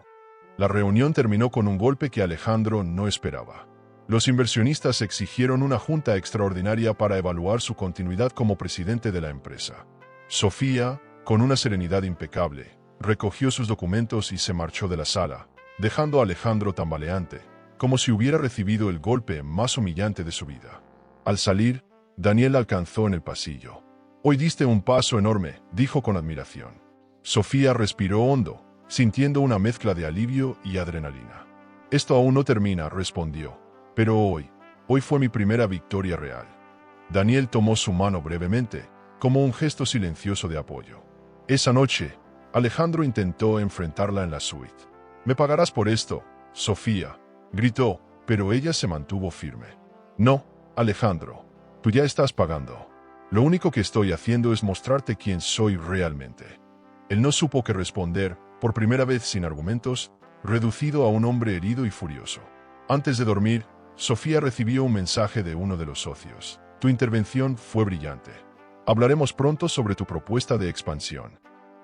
La reunión terminó con un golpe que Alejandro no esperaba. Los inversionistas exigieron una junta extraordinaria para evaluar su continuidad como presidente de la empresa. Sofía, con una serenidad impecable, recogió sus documentos y se marchó de la sala, dejando a Alejandro tambaleante, como si hubiera recibido el golpe más humillante de su vida. Al salir, Daniel la alcanzó en el pasillo. Hoy diste un paso enorme, dijo con admiración. Sofía respiró hondo, sintiendo una mezcla de alivio y adrenalina. Esto aún no termina, respondió. Pero hoy fue mi primera victoria real. Daniel tomó su mano brevemente, como un gesto silencioso de apoyo. Esa noche, Alejandro intentó enfrentarla en la suite. «Me pagarás por esto, Sofía», gritó, pero ella se mantuvo firme. «No, Alejandro, tú ya estás pagando. Lo único que estoy haciendo es mostrarte quién soy realmente». Él no supo qué responder, por primera vez sin argumentos, reducido a un hombre herido y furioso. Antes de dormir, Sofía recibió un mensaje de uno de los socios. «Tu intervención fue brillante. Hablaremos pronto sobre tu propuesta de expansión».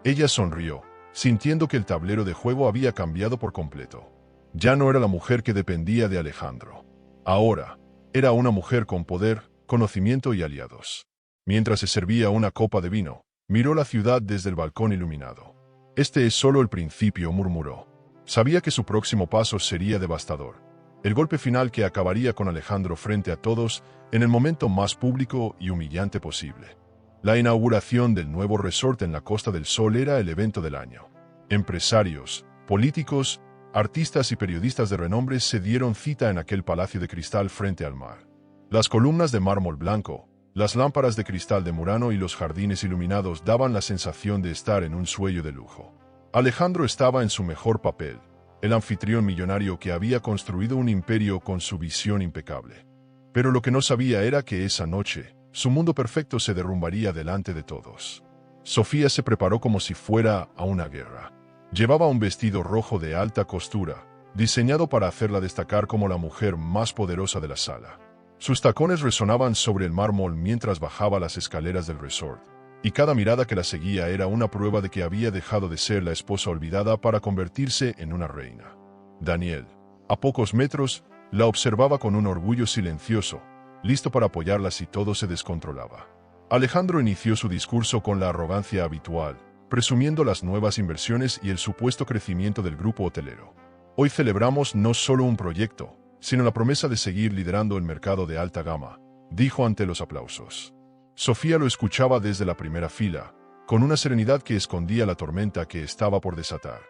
Ella sonrió, sintiendo que el tablero de juego había cambiado por completo. Ya no era la mujer que dependía de Alejandro. Ahora, era una mujer con poder, conocimiento y aliados. Mientras se servía una copa de vino, miró la ciudad desde el balcón iluminado. «Este es solo el principio», murmuró. Sabía que su próximo paso sería devastador. El golpe final que acabaría con Alejandro frente a todos en el momento más público y humillante posible. La inauguración del nuevo resort en la Costa del Sol era el evento del año. Empresarios, políticos, artistas y periodistas de renombre se dieron cita en aquel palacio de cristal frente al mar. Las columnas de mármol blanco, las lámparas de cristal de Murano y los jardines iluminados daban la sensación de estar en un sueño de lujo. Alejandro estaba en su mejor papel, el anfitrión millonario que había construido un imperio con su visión impecable. Pero lo que no sabía era que esa noche, su mundo perfecto se derrumbaría delante de todos. Sofía se preparó como si fuera a una guerra. Llevaba un vestido rojo de alta costura, diseñado para hacerla destacar como la mujer más poderosa de la sala. Sus tacones resonaban sobre el mármol mientras bajaba las escaleras del resort, y cada mirada que la seguía era una prueba de que había dejado de ser la esposa olvidada para convertirse en una reina. Daniel, a pocos metros, La observaba con un orgullo silencioso, listo para apoyarla si todo se descontrolaba. Alejandro inició su discurso con la arrogancia habitual, presumiendo las nuevas inversiones y el supuesto crecimiento del grupo hotelero. Hoy celebramos no solo un proyecto, sino la promesa de seguir liderando el mercado de alta gama, dijo ante los aplausos. Sofía lo escuchaba desde la primera fila, con una serenidad que escondía la tormenta que estaba por desatar.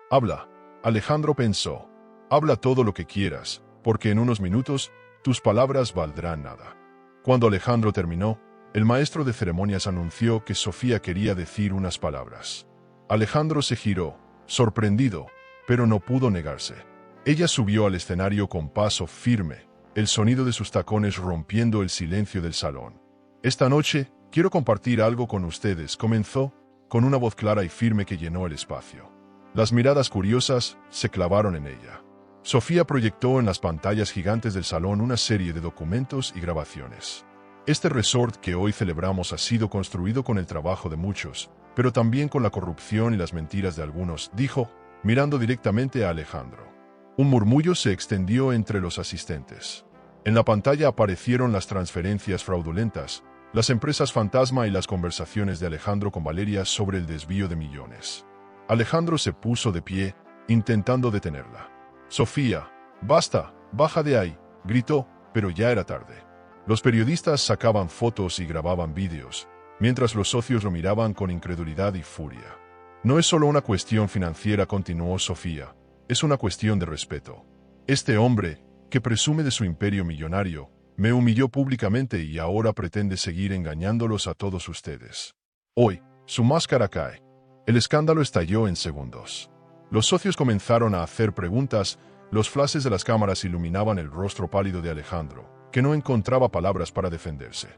Habla, Alejandro pensó. Habla todo lo que quieras, porque en unos minutos tus palabras valdrán nada. Cuando Alejandro terminó, el maestro de ceremonias anunció que Sofía quería decir unas palabras. Alejandro se giró, sorprendido, pero no pudo negarse. Ella subió al escenario con paso firme, el sonido de sus tacones rompiendo el silencio del salón. Esta noche, quiero compartir algo con ustedes, comenzó, con una voz clara y firme que llenó el espacio. Las miradas curiosas se clavaron en ella. Sofía proyectó en las pantallas gigantes del salón una serie de documentos y grabaciones. Este resort que hoy celebramos ha sido construido con el trabajo de muchos, pero también con la corrupción y las mentiras de algunos, dijo, mirando directamente a Alejandro. Un murmullo se extendió entre los asistentes. En la pantalla aparecieron las transferencias fraudulentas, las empresas fantasma y las conversaciones de Alejandro con Valeria sobre el desvío de millones. Alejandro se puso de pie, intentando detenerla. Sofía, basta, baja de ahí, gritó, pero ya era tarde. Los periodistas sacaban fotos y grababan vídeos, mientras los socios lo miraban con incredulidad y furia. No es solo una cuestión financiera, continuó Sofía, es una cuestión de respeto. Este hombre, que presume de su imperio millonario, me humilló públicamente y ahora pretende seguir engañándolos a todos ustedes. Hoy, su máscara cae. El escándalo estalló en segundos. Los socios comenzaron a hacer preguntas, los flashes de las cámaras iluminaban el rostro pálido de Alejandro, que no encontraba palabras para defenderse.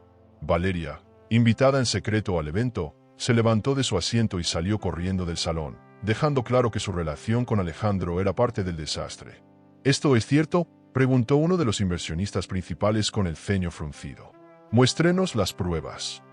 Valeria, invitada en secreto al evento, se levantó de su asiento y salió corriendo del salón, dejando claro que su relación con Alejandro era parte del desastre. ¿Esto es cierto?, preguntó uno de los inversionistas principales con el ceño fruncido. Muéstrenos las pruebas.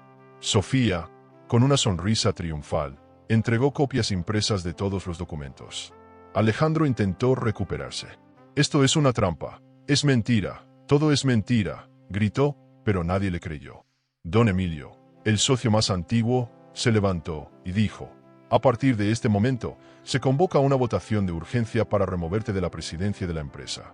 Sofía, con una sonrisa triunfal, entregó copias impresas de todos los documentos. Alejandro intentó recuperarse. Esto es una trampa, es mentira, todo es mentira, gritó, pero nadie le creyó. Don Emilio, el socio más antiguo, se levantó y dijo, a partir de este momento, se convoca una votación de urgencia para removerte de la presidencia de la empresa.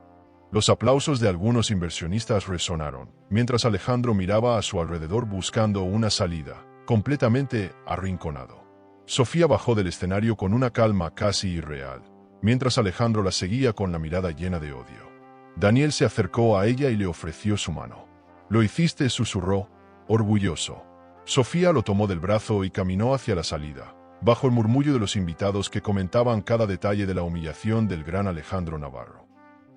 Los aplausos de algunos inversionistas resonaron, mientras Alejandro miraba a su alrededor buscando una salida, completamente arrinconado. Sofía bajó del escenario con una calma casi irreal, mientras Alejandro la seguía con la mirada llena de odio. Daniel se acercó a ella y le ofreció su mano. «Lo hiciste», susurró, orgulloso. Sofía lo tomó del brazo y caminó hacia la salida, bajo el murmullo de los invitados que comentaban cada detalle de la humillación del gran Alejandro Navarro.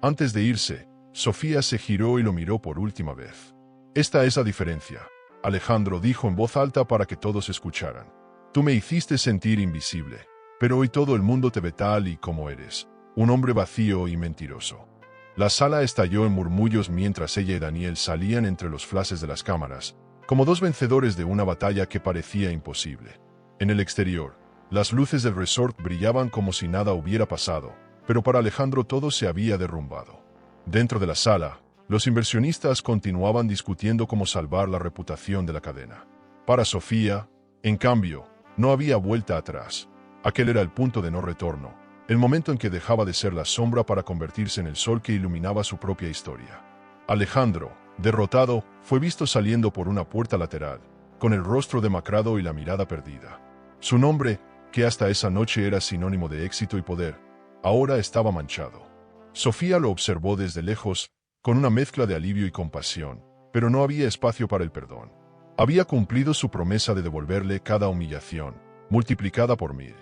Antes de irse, Sofía se giró y lo miró por última vez. «Esta es la diferencia», Alejandro dijo en voz alta para que todos escucharan. «Tú me hiciste sentir invisible, pero hoy todo el mundo te ve tal y como eres, un hombre vacío y mentiroso». La sala estalló en murmullos mientras ella y Daniel salían entre los flashes de las cámaras, como dos vencedores de una batalla que parecía imposible. En el exterior, las luces del resort brillaban como si nada hubiera pasado, pero para Alejandro todo se había derrumbado. Dentro de la sala, los inversionistas continuaban discutiendo cómo salvar la reputación de la cadena. Para Sofía, en cambio, no había vuelta atrás. Aquel era el punto de no retorno, el momento en que dejaba de ser la sombra para convertirse en el sol que iluminaba su propia historia. Alejandro, derrotado, fue visto saliendo por una puerta lateral, con el rostro demacrado y la mirada perdida. Su nombre, que hasta esa noche era sinónimo de éxito y poder, ahora estaba manchado. Sofía lo observó desde lejos, con una mezcla de alivio y compasión, pero no había espacio para el perdón. Había cumplido su promesa de devolverle cada humillación, multiplicada por 1000.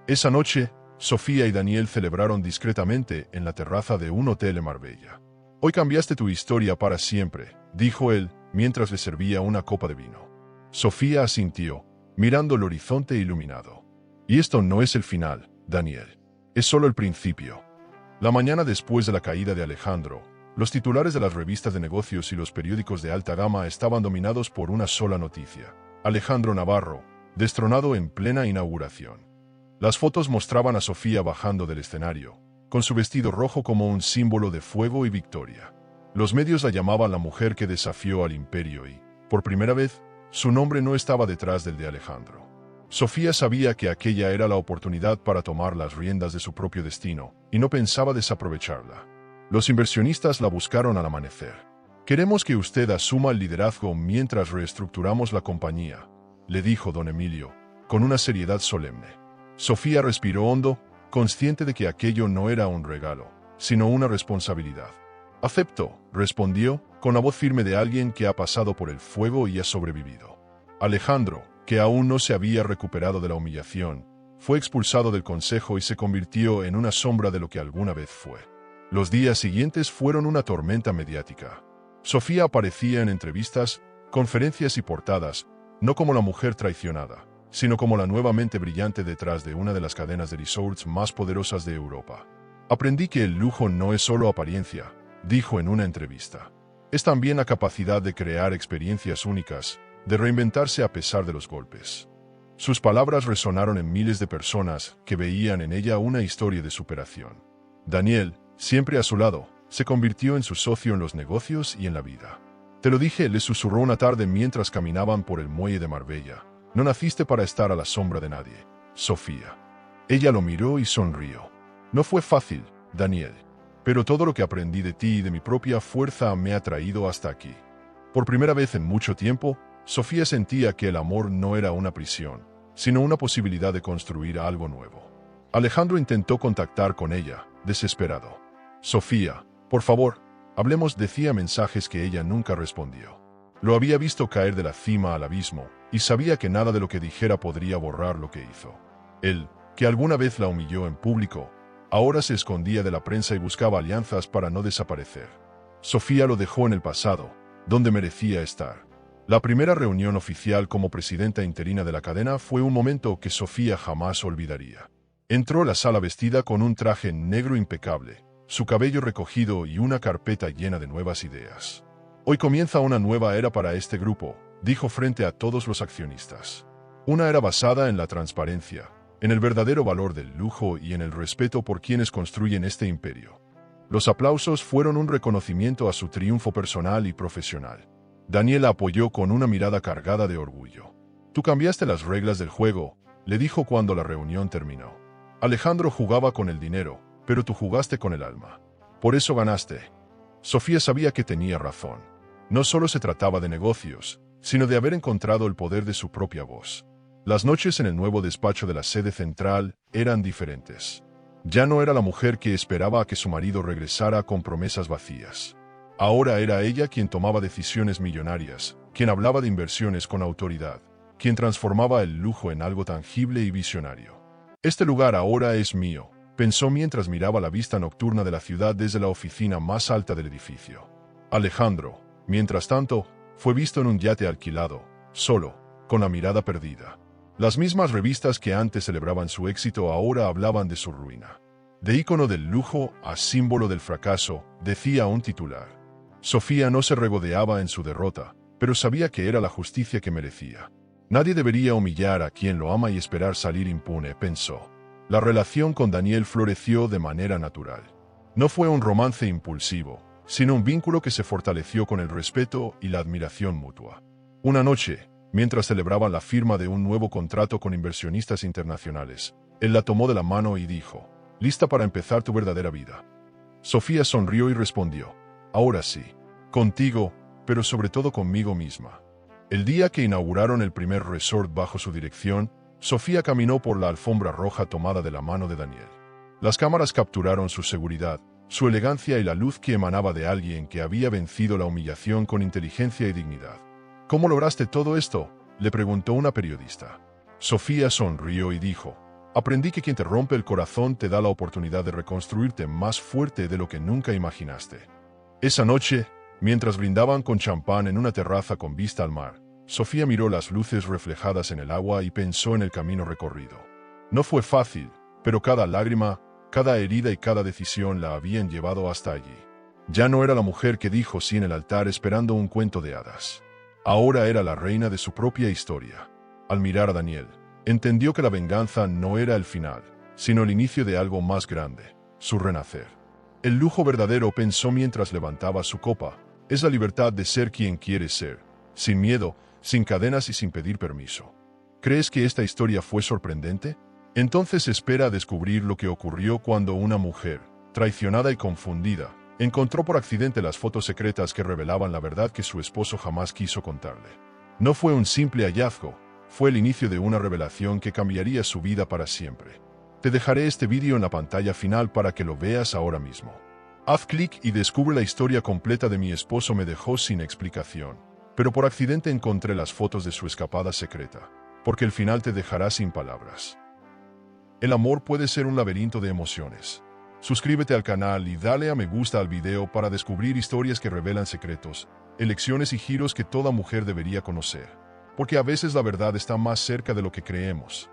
Esa noche, Sofía y Daniel celebraron discretamente en la terraza de un hotel en Marbella. «Hoy cambiaste tu historia para siempre», dijo él, mientras le servía una copa de vino. Sofía asintió, mirando el horizonte iluminado. «Y esto no es el final, Daniel. Es solo el principio». La mañana después de la caída de Alejandro, los titulares de las revistas de negocios y los periódicos de alta gama estaban dominados por una sola noticia: Alejandro Navarro, destronado en plena inauguración. Las fotos mostraban a Sofía bajando del escenario, con su vestido rojo como un símbolo de fuego y victoria. Los medios la llamaban la mujer que desafió al imperio y, por primera vez, su nombre no estaba detrás del de Alejandro. Sofía sabía que aquella era la oportunidad para tomar las riendas de su propio destino, y no pensaba desaprovecharla. Los inversionistas la buscaron al amanecer. «Queremos que usted asuma el liderazgo mientras reestructuramos la compañía», le dijo don Emilio, con una seriedad solemne. Sofía respiró hondo, consciente de que aquello no era un regalo, sino una responsabilidad. «Acepto», respondió, con la voz firme de alguien que ha pasado por el fuego y ha sobrevivido. Alejandro, que aún no se había recuperado de la humillación, fue expulsado del consejo y se convirtió en una sombra de lo que alguna vez fue. Los días siguientes fueron una tormenta mediática. Sofía aparecía en entrevistas, conferencias y portadas, no como la mujer traicionada, sino como la nuevamente brillante detrás de una de las cadenas de resorts más poderosas de Europa. «Aprendí que el lujo no es solo apariencia», dijo en una entrevista. «Es también la capacidad de crear experiencias únicas, de reinventarse a pesar de los golpes». Sus palabras resonaron en miles de personas que veían en ella una historia de superación. Daniel, siempre a su lado, se convirtió en su socio en los negocios y en la vida. «Te lo dije», le susurró una tarde mientras caminaban por el muelle de Marbella. «No naciste para estar a la sombra de nadie, Sofía». Ella lo miró y sonrió. «No fue fácil, Daniel, pero todo lo que aprendí de ti y de mi propia fuerza me ha traído hasta aquí». Por primera vez en mucho tiempo, Sofía sentía que el amor no era una prisión, sino una posibilidad de construir algo nuevo. Alejandro intentó contactar con ella, desesperado. «Sofía, por favor, hablemos», decía mensajes que ella nunca respondió. Lo había visto caer de la cima al abismo, y sabía que nada de lo que dijera podría borrar lo que hizo. Él, que alguna vez la humilló en público, ahora se escondía de la prensa y buscaba alianzas para no desaparecer. Sofía lo dejó en el pasado, donde merecía estar. La primera reunión oficial como presidenta interina de la cadena fue un momento que Sofía jamás olvidaría. Entró a la sala vestida con un traje negro impecable, su cabello recogido y una carpeta llena de nuevas ideas. «Hoy comienza una nueva era para este grupo», dijo frente a todos los accionistas. «Una era basada en la transparencia, en el verdadero valor del lujo y en el respeto por quienes construyen este imperio». Los aplausos fueron un reconocimiento a su triunfo personal y profesional. Daniel la apoyó con una mirada cargada de orgullo. «Tú cambiaste las reglas del juego», le dijo cuando la reunión terminó. «Alejandro jugaba con el dinero, pero tú jugaste con el alma. Por eso ganaste». Sofía sabía que tenía razón. No solo se trataba de negocios, sino de haber encontrado el poder de su propia voz. Las noches en el nuevo despacho de la sede central eran diferentes. Ya no era la mujer que esperaba a que su marido regresara con promesas vacías. Ahora era ella quien tomaba decisiones millonarias, quien hablaba de inversiones con autoridad, quien transformaba el lujo en algo tangible y visionario. «Este lugar ahora es mío», pensó mientras miraba la vista nocturna de la ciudad desde la oficina más alta del edificio. Alejandro, mientras tanto, fue visto en un yate alquilado, solo, con la mirada perdida. Las mismas revistas que antes celebraban su éxito ahora hablaban de su ruina. «De ícono del lujo a símbolo del fracaso», decía un titular. Sofía no se regodeaba en su derrota, pero sabía que era la justicia que merecía. «Nadie debería humillar a quien lo ama y esperar salir impune», pensó. La relación con Daniel floreció de manera natural. No fue un romance impulsivo, sino un vínculo que se fortaleció con el respeto y la admiración mutua. Una noche, mientras celebraban la firma de un nuevo contrato con inversionistas internacionales, él la tomó de la mano y dijo: «¿Lista para empezar tu verdadera vida?». Sofía sonrió y respondió: «Ahora sí. Contigo, pero sobre todo conmigo misma». El día que inauguraron el primer resort bajo su dirección, Sofía caminó por la alfombra roja tomada de la mano de Daniel. Las cámaras capturaron su seguridad, su elegancia y la luz que emanaba de alguien que había vencido la humillación con inteligencia y dignidad. «¿Cómo lograste todo esto?», le preguntó una periodista. Sofía sonrió y dijo: «Aprendí que quien te rompe el corazón te da la oportunidad de reconstruirte más fuerte de lo que nunca imaginaste». Esa noche, mientras brindaban con champán en una terraza con vista al mar, Sofía miró las luces reflejadas en el agua y pensó en el camino recorrido. No fue fácil, pero cada lágrima, cada herida y cada decisión la habían llevado hasta allí. Ya no era la mujer que dijo sí en el altar esperando un cuento de hadas. Ahora era la reina de su propia historia. Al mirar a Daniel, entendió que la venganza no era el final, sino el inicio de algo más grande. su renacer. El lujo verdadero, pensó mientras levantaba su copa, es la libertad de ser quien quieres ser, sin miedo, sin cadenas y sin pedir permiso. ¿Crees que esta historia fue sorprendente? Entonces espera a descubrir lo que ocurrió cuando una mujer, traicionada y confundida, encontró por accidente las fotos secretas que revelaban la verdad que su esposo jamás quiso contarle. No fue un simple hallazgo, fue el inicio de una revelación que cambiaría su vida para siempre. Te dejaré este vídeo en la pantalla final para que lo veas ahora mismo. Haz clic y descubre la historia completa de mi esposo me dejó sin explicación, pero por accidente encontré las fotos de su escapada secreta, porque el final te dejará sin palabras. El amor puede ser un laberinto de emociones. Suscríbete al canal y dale a me gusta al video para descubrir historias que revelan secretos, elecciones y giros que toda mujer debería conocer, porque a veces la verdad está más cerca de lo que creemos.